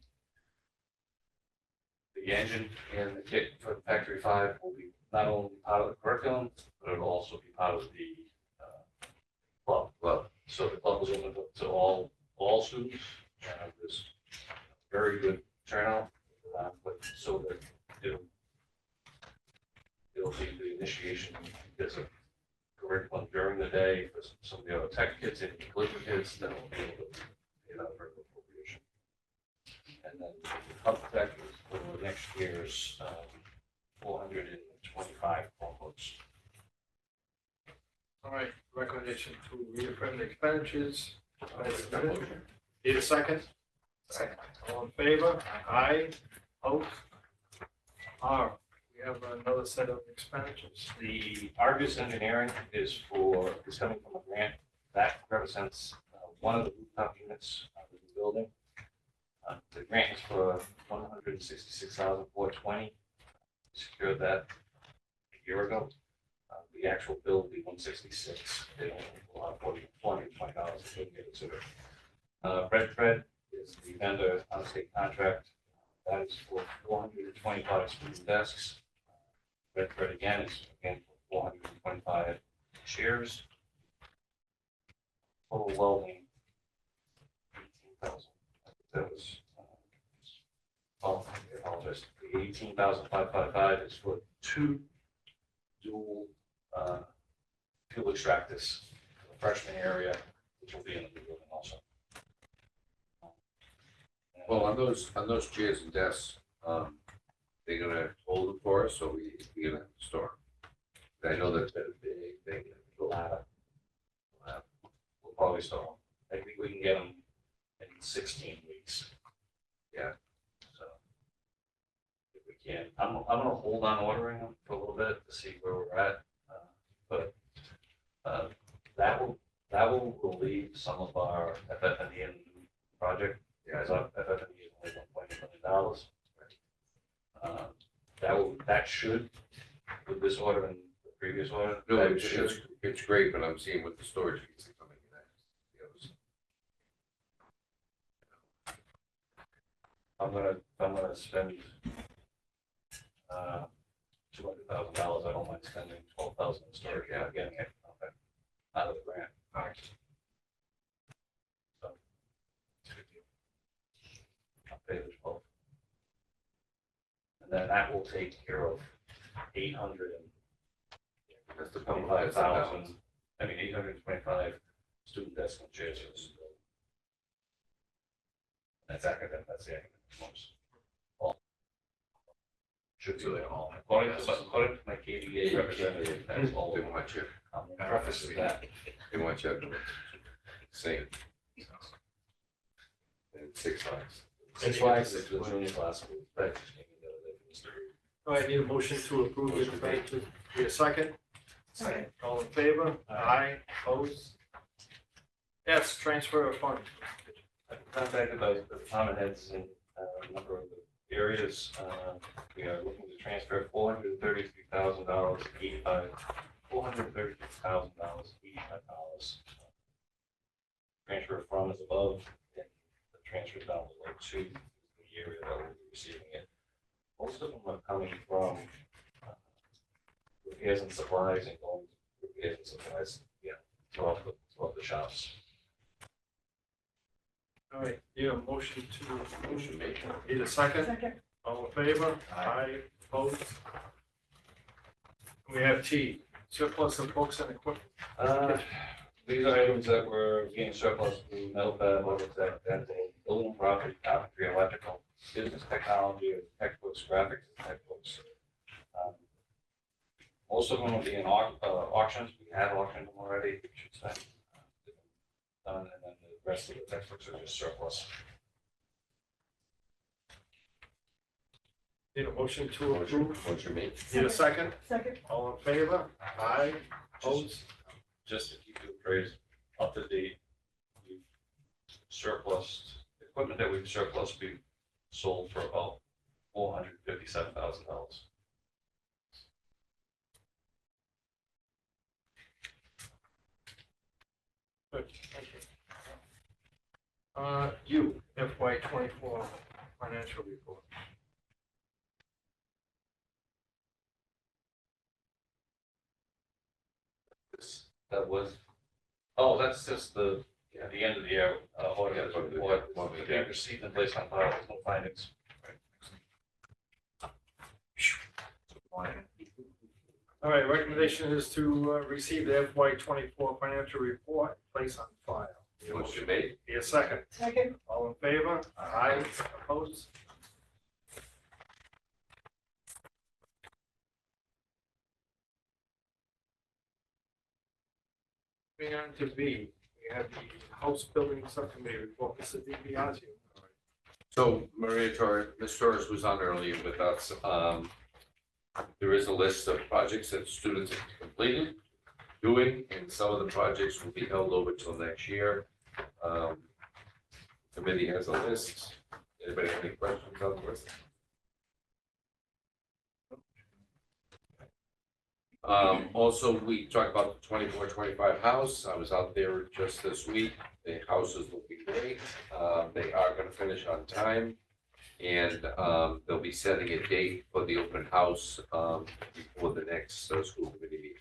engine and the kit for factory 5 will be not only part of the curriculum, but it'll also be part of the club. So the club was open to all students. There's very good turnout, but so that it'll be the initiation because of curriculum during the day for some of the other tech kids and collision kids that will be able to get out of regular appropriation. And then the tech is for next year's 425 Chromebooks. All right, recommendation to reaffirm the expenditures. Need a second? Second. All in favor? Aye. Opposed? R, we have another set of expenditures. The Argus Engineering is coming from a grant that represents one of the rooftop units of the building. The grant is for $166,420. Secured that a year ago. The actual bill will be $166. They only allow $420 to get it to it. Red Thread is the vendor on a state contract. That is for 425 student desks. Red Thread again is for 425 chairs. Total welding, 18,000. That was, I apologize. The 18,555 is for 2 dual fuel extractors for the freshman area, which will be in the building also. Well, on those chairs and desks, they're gonna hold them for us, or we're gonna store them? I know that's been a big thing, the ladder. We'll probably store them. I think we can get them in 16 weeks. Yeah. So if we can, I'm gonna hold on ordering them for a little bit to see where we're at. But that will relieve some of our FF&E project. As our FF&E is only $1.8 million. That should, with this order and the previous order. No, that it's great, but I'm seeing with the storage fees that coming in. I'm gonna spend $200,000. I don't mind spending $12,000 in storage. Yeah, getting it out of the grant. All right. So it's a good deal. I'll pay the 12. And then that will take care of 800 and That's the 25,000. I mean 825 student desks and chairs. That's academic. That's the academic ones. Should be there all. According to my KDA representative, that's all. They want you, Preface to that. they want you to sing. And 6 lines. That's why it's the junior class. But All right, need a motion to approve the expenditures. Need a second? Second. All in favor? Aye. Opposed? Yes, transfer of funds. contacted by the department heads in a number of the areas. We are looking to transfer $433,000, $433,085. Transfer from is above, and the transfer down below to the area that will be receiving it. Most of them are coming from repairs and supplies and going to repairs and supplies, throughout the shops. All right, need a motion to, Motion made. need a second? Second. All in favor? Aye. Opposed? We have T, surplus of books and equipment. These are items that were being surplus to metal fab, Voc-Tech, dental, building property, carpentry, electrical, business technology, textbooks, graphics, and textbooks. Most of them will be in auctions. We have auctioned them already, we should say. And then the rest of the textbooks are just surplus. Need a motion to approve? Motion made. Need a second? Second, All in favor? Aye. Opposed? Just to keep you appraised, up to date, we've surplus, equipment that we've surplus, we've sold for about $457,000. Good, thank you. You, FY 24 financial report. That was, oh, that's just the, yeah, the end of the year, audit report, what we did receive and placed on file, there's no findings. All right, recommendation is to receive the FY 24 financial report, place on file. Need a Motion made. Be a second. second, All in favor? Aye. Opposed? Moving on to B, we have the house building subcommittee report. This is DiBiaseu. So Maria Torres, Ms. Torres was on earlier with us. There is a list of projects that students have completed, doing, and some of the projects will be held over till next year. Committee has a list. Anybody have any questions on the list? Also, we talked about the 24-25 house. I was out there just this week. The house is looking great. They are gonna finish on time. And they'll be setting a date for the open house before the next school committee meeting.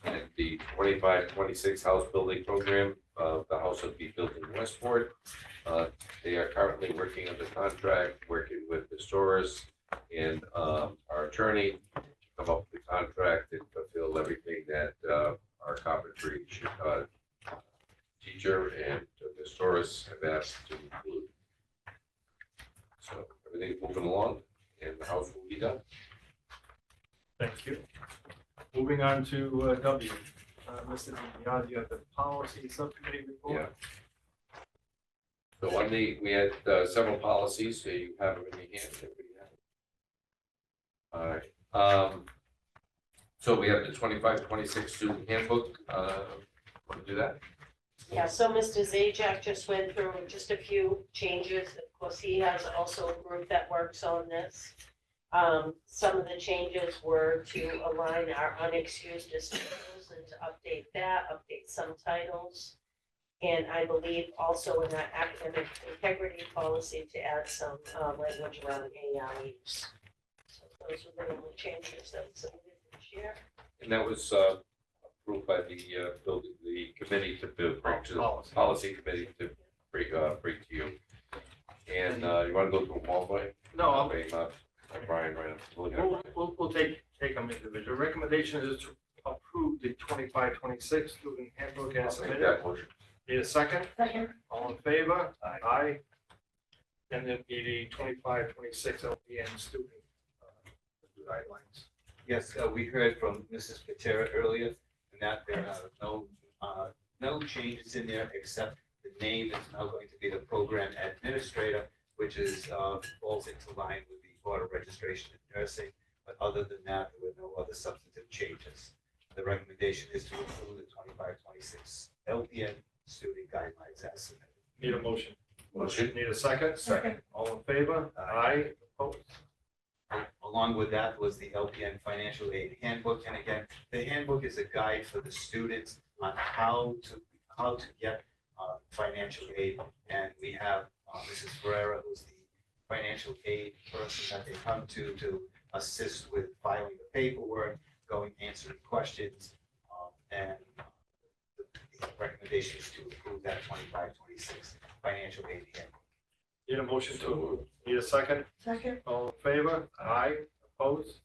And the 25-26 house building program, the house will be built in Westport. They are currently working on the contract, working with the stores and our attorney to come up with the contract and fulfill everything that our carpentry teacher and the stores have asked to include. So everything's moving along and the house will be done. Thank you. Moving on to W. Mr. DiBiaseu, you have the policy subcommittee report. So on we had several policies, so you have them in your hand. Everybody have it? All right. So we have the 25-26 student handbook. Want to do that? Yeah, so Mr. Zajac just went through just a few changes. Of course, he has also a group that works on this. Some of the changes were to align our unexcused dismissals and to update that, update some titles. And I believe also in our academic integrity policy to add some language around AIs. So those were the only changes that were submitted this year. And that was approved by the committee to bring to the policy committee to bring to you. And you want to go through them all, Brian? No, I'll Brian, right? We'll take them individually. Recommendation is to approve the 25-26 student handbook as I'll make submitted. that motion. Need a second? second, All in favor? Aye. And then be the 25-26 LPN student guidelines. Yes, we heard from Mrs. Patera earlier, and that there are no changes in there, except the name is now going to be the program administrator, which is falls into line with the Board of Registration in Nursing. But other than that, there were no other substantive changes. The recommendation is to approve the 25-26 LPN student guidelines as submitted. Need a motion? Motion. Need a second? Second. All in favor? Aye. Opposed? Along with that was the LPN financial aid handbook. And again, the handbook is a guide for the students on how to get financial aid. And we have Mrs. Ferreira, who's the financial aid person that they come to assist with filing the paperwork, answering questions. And the recommendation is to approve that 25-26 financial aid handbook. Need a motion to approve? Need a second? second, All in favor? Aye. Opposed?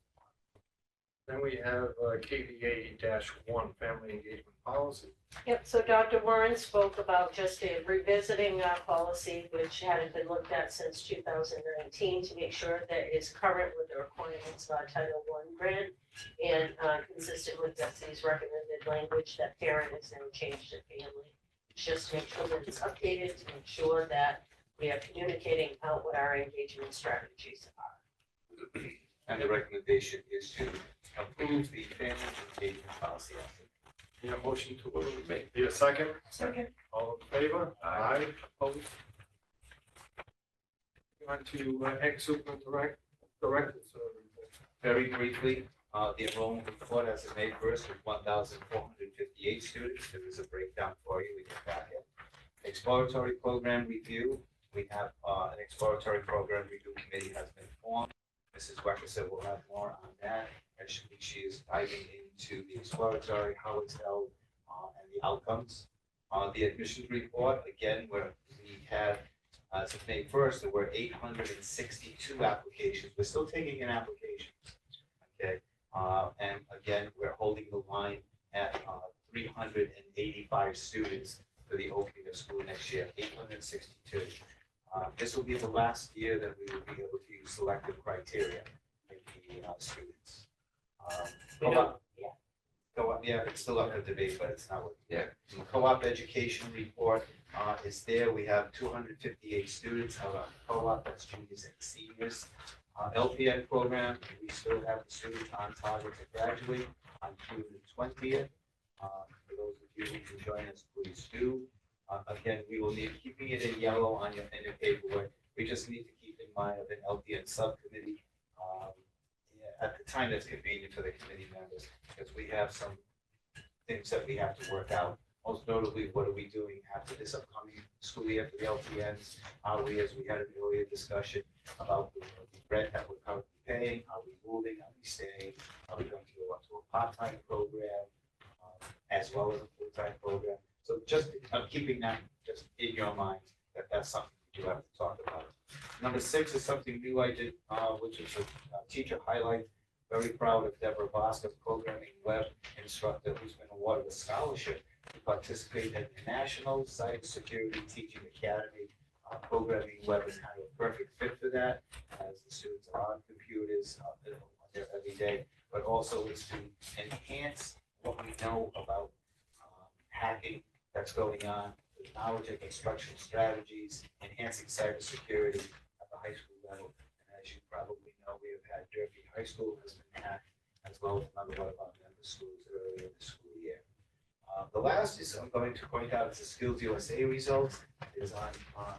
Then we have KVA-1, family engagement policy. Yep, so Dr. Warren spoke about just revisiting our policy, which hadn't been looked at since 2019, to make sure that it's current with the requirements of our Title I grant and consistent with DESI's recommended language that parent is now changed to family. Just to make sure that it's updated, to make sure that we are communicating out what our engagement strategies are. And the recommendation is to approve the family engagement policy. Need a motion to approve? Motion made. Need a second? Second. All in favor? Aye. Opposed? On to ex-superintendent director. Very briefly, the enrollment report as of May 1st was 1,458 students. There is a breakdown for you in your packet. Exploratory program review, we have an exploratory program review committee has been formed. Mrs. Weckerson will have more on that, as she is diving into the exploratory, how it's held, and the outcomes. The admissions report, again, where we had, as of May 1st, there were 862 applications. We're still taking in applications, okay? And again, we're holding the line at 385 students for the opening of school next year, 862. This will be the last year that we will be able to use selective criteria with the students. Co-op, yeah, it's still up for debate, but it's not working. Yeah. The co-op education report is there. We have 258 students out on co-op, that's juniors and seniors. LPN program, we still have the students on target to graduate on June the 20th. For those of you who can join us, please do. Again, we will need, keeping it in yellow on your paperwork, we just need to keep in mind of an LPN subcommittee at the time that's convenient for the committee members, because we have some things that we have to work out. Most notably, what are we doing after this upcoming school year for the LPNs? Are we, as we had an earlier discussion about the rent that we're currently paying, are we moving, are we staying, are we going to go up to a part-time program, as well as a full-time program? So just keeping that just in your mind, that's something you have to talk about. Number 6 is something new I did, which is a teacher highlight. Very proud of Deborah Bosca, programming web instructor, who's been awarded a scholarship to participate in the National Cybersecurity Teaching Academy. Programming web is kind of a perfect fit for that, as the students are on computers there every day, but also is to enhance what we know about hacking that's going on, the knowledge of instructional strategies, enhancing cybersecurity at the high school level. And as you probably know, we have had Durfee High School has been hacked, as well as another one of our member schools earlier in the school year. The last is I'm going to point out is the Skills USA results. It is on,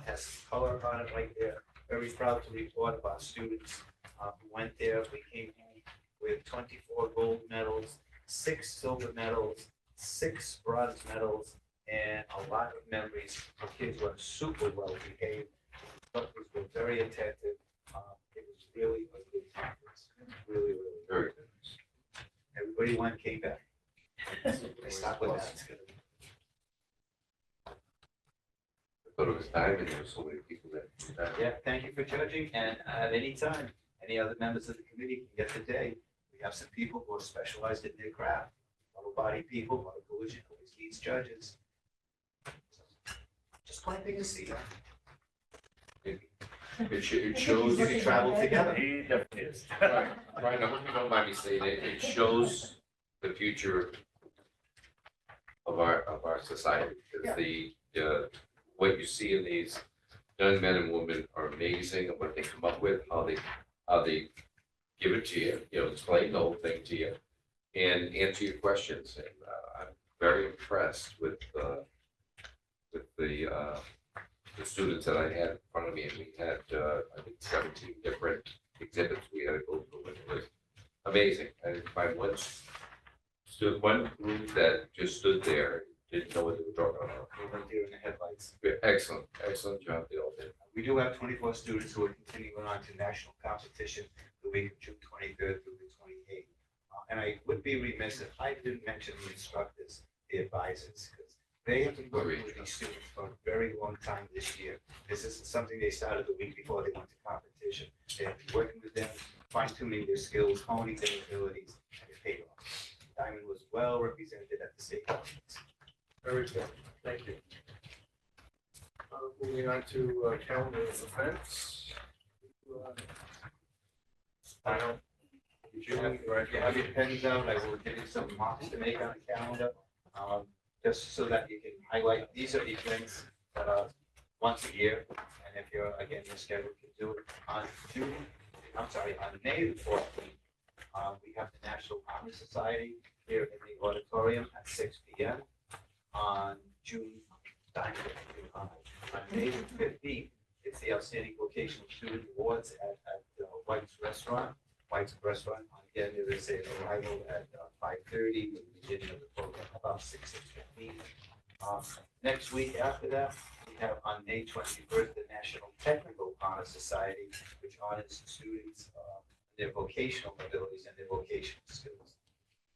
has some color on it right there. Very proud to report about students who went there. We came home with 24 gold medals, 6 silver medals, 6 bronze medals, and a lot of memories. Our kids were super well behaved. Instructors were very attentive. It was really a good conference. Really, really Very good. Everybody went, came back. They stopped with that. I thought it was Diman, there were so many people that did that. Yeah, thank you for judging, and at any time, any other members of the committee can get the day. We have some people who are specialized in their craft. Auto body people, auto collision, always needs judges. Just one thing to see, huh? It shows. You can travel together. He definitely is. Right, I hope you don't mind me saying it, it shows the future of our society. Because what you see in these young men and women are amazing, and what they come up with, how they give it to you, explain the whole thing to you, and answer your questions. And I'm very impressed with the students that I had in front of me, and we had I think 17 different exhibits we had to go through. And it was amazing. I didn't find one group that just stood there, didn't know what they were talking about. Over there in the headlights. Excellent job they all did. We do have 24 students who are continuing on to national competition the week of June 23rd through the 28th. And I would be remiss if I didn't mention the instructors, the advisors, because they have been working with these students for a very long time this year. This isn't something they started the week before they went to competition. They have been working with them, fine tuning their skills, honing their abilities, and it paid off. Diman was well represented at the state conference. Very good, thank you. Moving on to calendar of events. Final. If you have your pens out, I will give you some marks to make on the calendar, just so that you can highlight, these are events that are once a year. And if you're, again, your schedule can do it on June I'm sorry, on May 14th, we have the National Honor Society here in the auditorium at 6 p.m. On June, on May 15th, it's the Outstanding Vocational Student Awards at White's Restaurant. White's Restaurant, again, there is a arrival at 5:30, with the beginning of the program about 6:15. Next week after that, we have on May 21st, the National Technical Honor Society, which honors students, their vocational abilities and their vocational skills.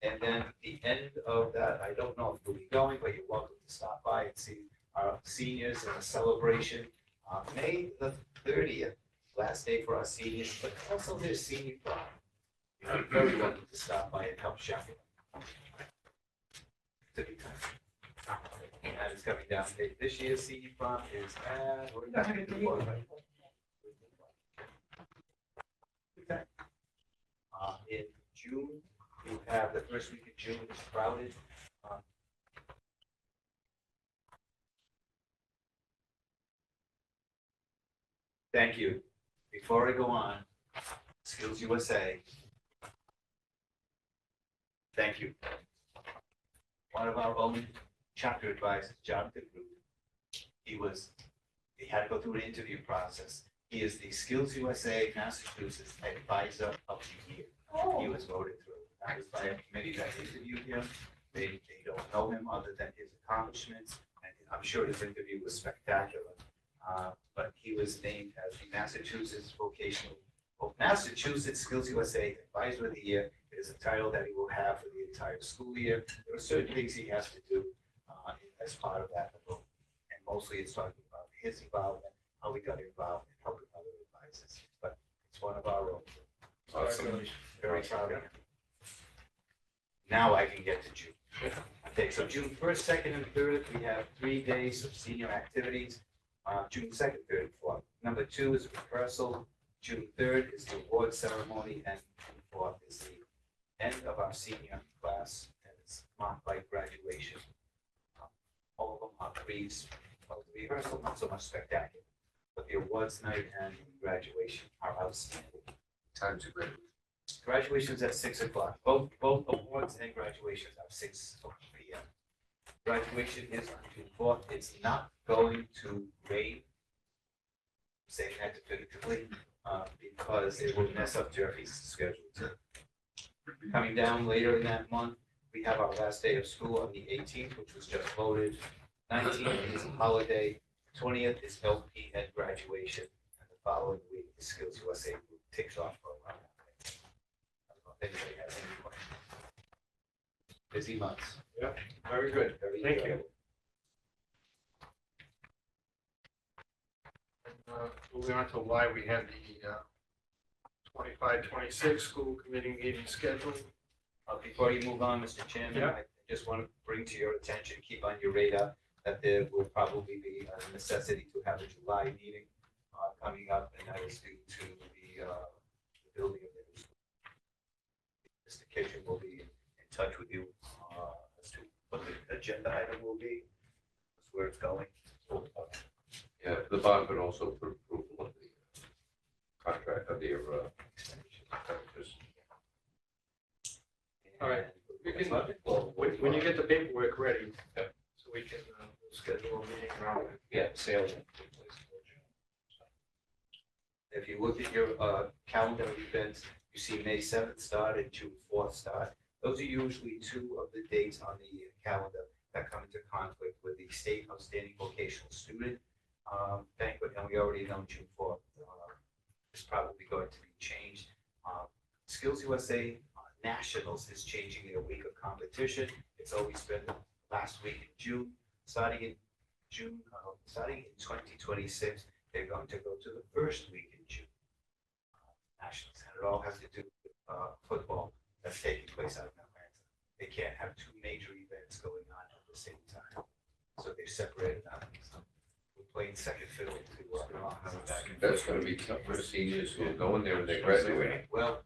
And then at the end of that, I don't know if you'll be going, but you're welcome to stop by and see our seniors in a celebration. May the 30th, last day for our seniors, but also their senior prom. You're very welcome to stop by and help chaperone. To be kind. And that is coming down. This year's senior prom is at, we're not gonna do what, right? Okay. In June, we have the first week of June is crowded. Thank you. Before I go on, Skills USA. Thank you. One of our own chapter advisors, Jonathan Root, he had to go through an interview process. He is the Skills USA Massachusetts Advisor of the Year. He was voted through. That was by a committee that interviewed him. They don't know him other than his accomplishments, and I'm sure his interview was spectacular. But he was named as the Massachusetts Skills USA Advisor of the Year. It is a title that he will have for the entire school year. There are certain things he has to do as part of that, and mostly it's talking about his involvement, how we got involved, and helping other advisors. But it's one of our own. Awesome. Very proud of him. Now I can get to June. Okay, so June 1st, 2nd, and 3rd, we have 3 days of senior activities. June 2nd, 3rd, and 4th. Number 2 is rehearsal. June 3rd is the award ceremony, and June 4th is the end of our senior class, and it's marked by graduation. All of them are threes. Well, the rehearsal, not so much spectacular, but the awards night and the graduation are outstanding. Time to graduate. Graduation is at 6 o'clock. Both awards and graduations are 6 p.m. Graduation is on June 4th. It's not going to rain. I'm saying that definitively because it will mess up Jeffrey's schedule too. Coming down later in that month, we have our last day of school on the 18th, which was just voted. 19th is a holiday. 20th is LP and graduation, and the following week, the Skills USA group takes off for a while. I don't know if anybody has any questions. Busy months. Yeah, very good. Very Thank good. you. Moving on to why we have the 25-26 school committee meeting scheduled. Before you move on, Mr. Chairman, Yeah. I just want to bring to your attention, keep on your radar, that there will probably be a necessity to have a July meeting coming up, and that is due to the building of the new school. Mr. Kitchen will be in touch with you as to what the agenda item will be, where it's going. Yeah, the bond could also put approval of the contract of the extension. All right. You can, when you get the paperwork ready, so we can schedule a meeting around it. Yeah, sales. If you look at your calendar of events, you see May 7th start and June 4th start. Those are usually 2 of the dates on the calendar that come into conflict with the State Outstanding Vocational Student banquet, and we already know June 4th is probably going to be changed. Skills USA Nationals is changing their week of competition. It's always been last week in June. Starting in 2026, they're going to go to the first week in June. Nationals, and it all has to do with football that's taking place out in Atlanta. They can't have 2 major events going on at the same time, so they've separated out. So we're playing second fiddle to That's gonna be tough for seniors who are going there and they're graduating. Well,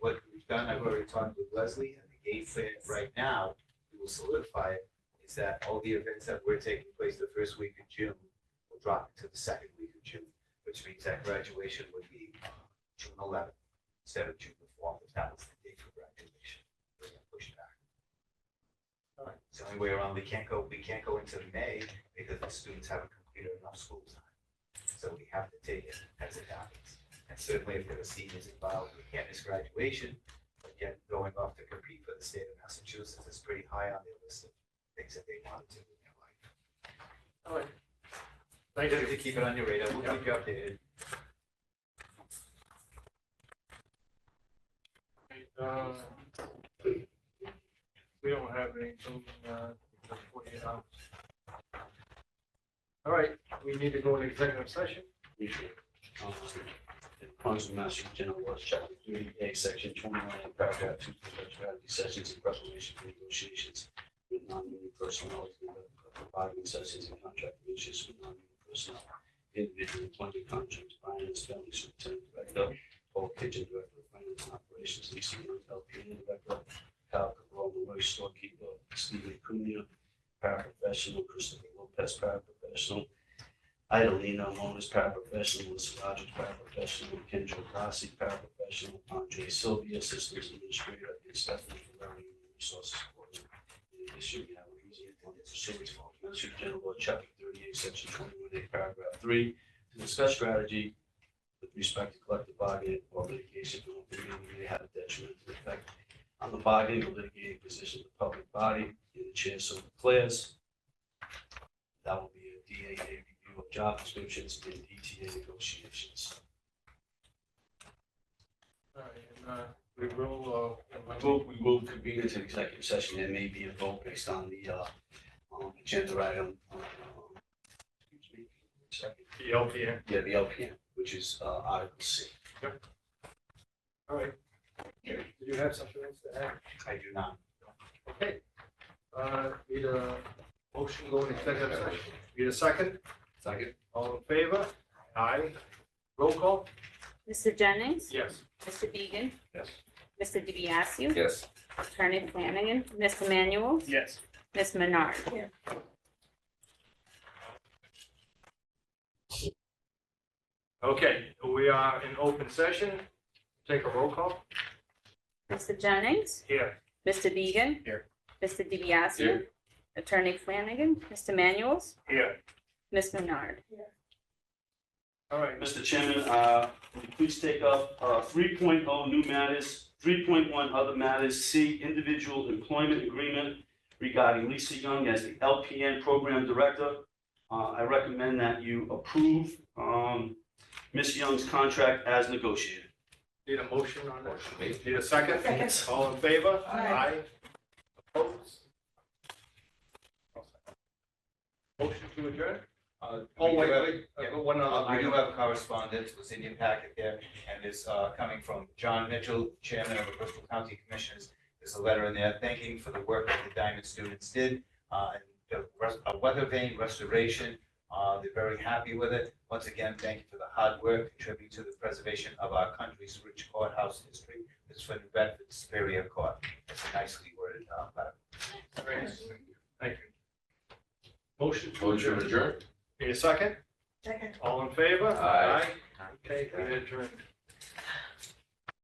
what we've done, I've already talked with Leslie, and the game plan right now, we will solidify it, is that all the events that were taking place the first week of June will drop into the second week of June, which means that graduation would be June 11th. instead of June the 4th, if that was the date for graduation. We're gonna push it back. All right. It's the only way around. We can't go into May because the students haven't completed enough school time. So we have to take it as it happens. And certainly if there are seniors involved, we can't miss graduation, but yet going off to compete for the state of Massachusetts is pretty high on their list of things that they want to do in their life. All right. Thank Just to you. keep it on your radar, we'll keep you updated. We don't have anything, 48 hours. All right, we need to go into executive session. In accordance with Massachusetts General Laws, Chapter 30A, Section 21, Paragraph 2, strategy sessions in preparation for negotiations with non-union personnel, bargaining sessions and contract issues with non-union personnel, individual employment contracts, Brian Spelling, Superintendent Director, Paul Kitchen, Director of Finance and Operations, Lisa Young, LPN Director, Kyle Cabral, Roy Storekeeper, Stephen Cunha, paraprofessional, Christopher Lopez, paraprofessional, Idalina Moniz, paraprofessional, Melissa Rogers, paraprofessional, Kendra Rossi, paraprofessional, Andre Sylvia, Systems Administrator, and Stephanie Ferrari, Human Resources Coordinator. In addition, we have a reason for the pursuit of Massachusetts General Law, Chapter 38, Section 21A, Paragraph 3, to discuss strategy with respect to collective bargaining or litigation for open meeting may have a detrimental effect on the bargaining or litigating position of the public body, and the chair so declares. That will be a DAA review of job descriptions and DTA negotiations. All right, and we will, We will convene into executive session. There may be a vote based on the agenda item. Excuse me. Second. the LPN. Yeah, the LPN, which is Article C. All right. Did you have something else to add? I do not. Okay. Need a motion to go into executive session. Need a second? Second? All in favor? Aye. Roll call? Mr. Jennings, Yes. Mr. Beegan, Yes. Mr. DiBiaseu, Yes. Attorney Flanagan, Mr. Manuel, Yes. Ms. Menard. Okay, we are in open session. Take a roll call. Mr. Jennings, Here. Mr. Beegan. Here. Mr. DiBiaseu. Here. Attorney Flanagan, Mr. Manuel, Here. Ms. Menard. All right. Mr. Chairman, will you please take up 3.0 new matters, 3.1 other matters, C, individual employment agreement regarding Lisa Young as the LPN program director. I recommend that you approve Ms. Young's contract as negotiated. Need a motion on that? Motion made. Need a second? Second. All in favor? Aye. Opposed? Motion to adjourn? Oh, Wait, one other We do item. have correspondence, it was in your packet there, and it's coming from John Mitchell, Chairman of the Bristol County Commissioners. There's a letter in there thanking for the work that the Diamond students did, and a weather vane restoration. They're very happy with it. Once again, thank you for the hard work, contributing to the preservation of our country's rich courthouse history. This is for New Bedford Superior Court. It's a nicely worded letter. Very nice. Thank you. Motion to Motion adjourn. adjourned? Need a second? Second. All in favor? Aye. Okay, we adjourn.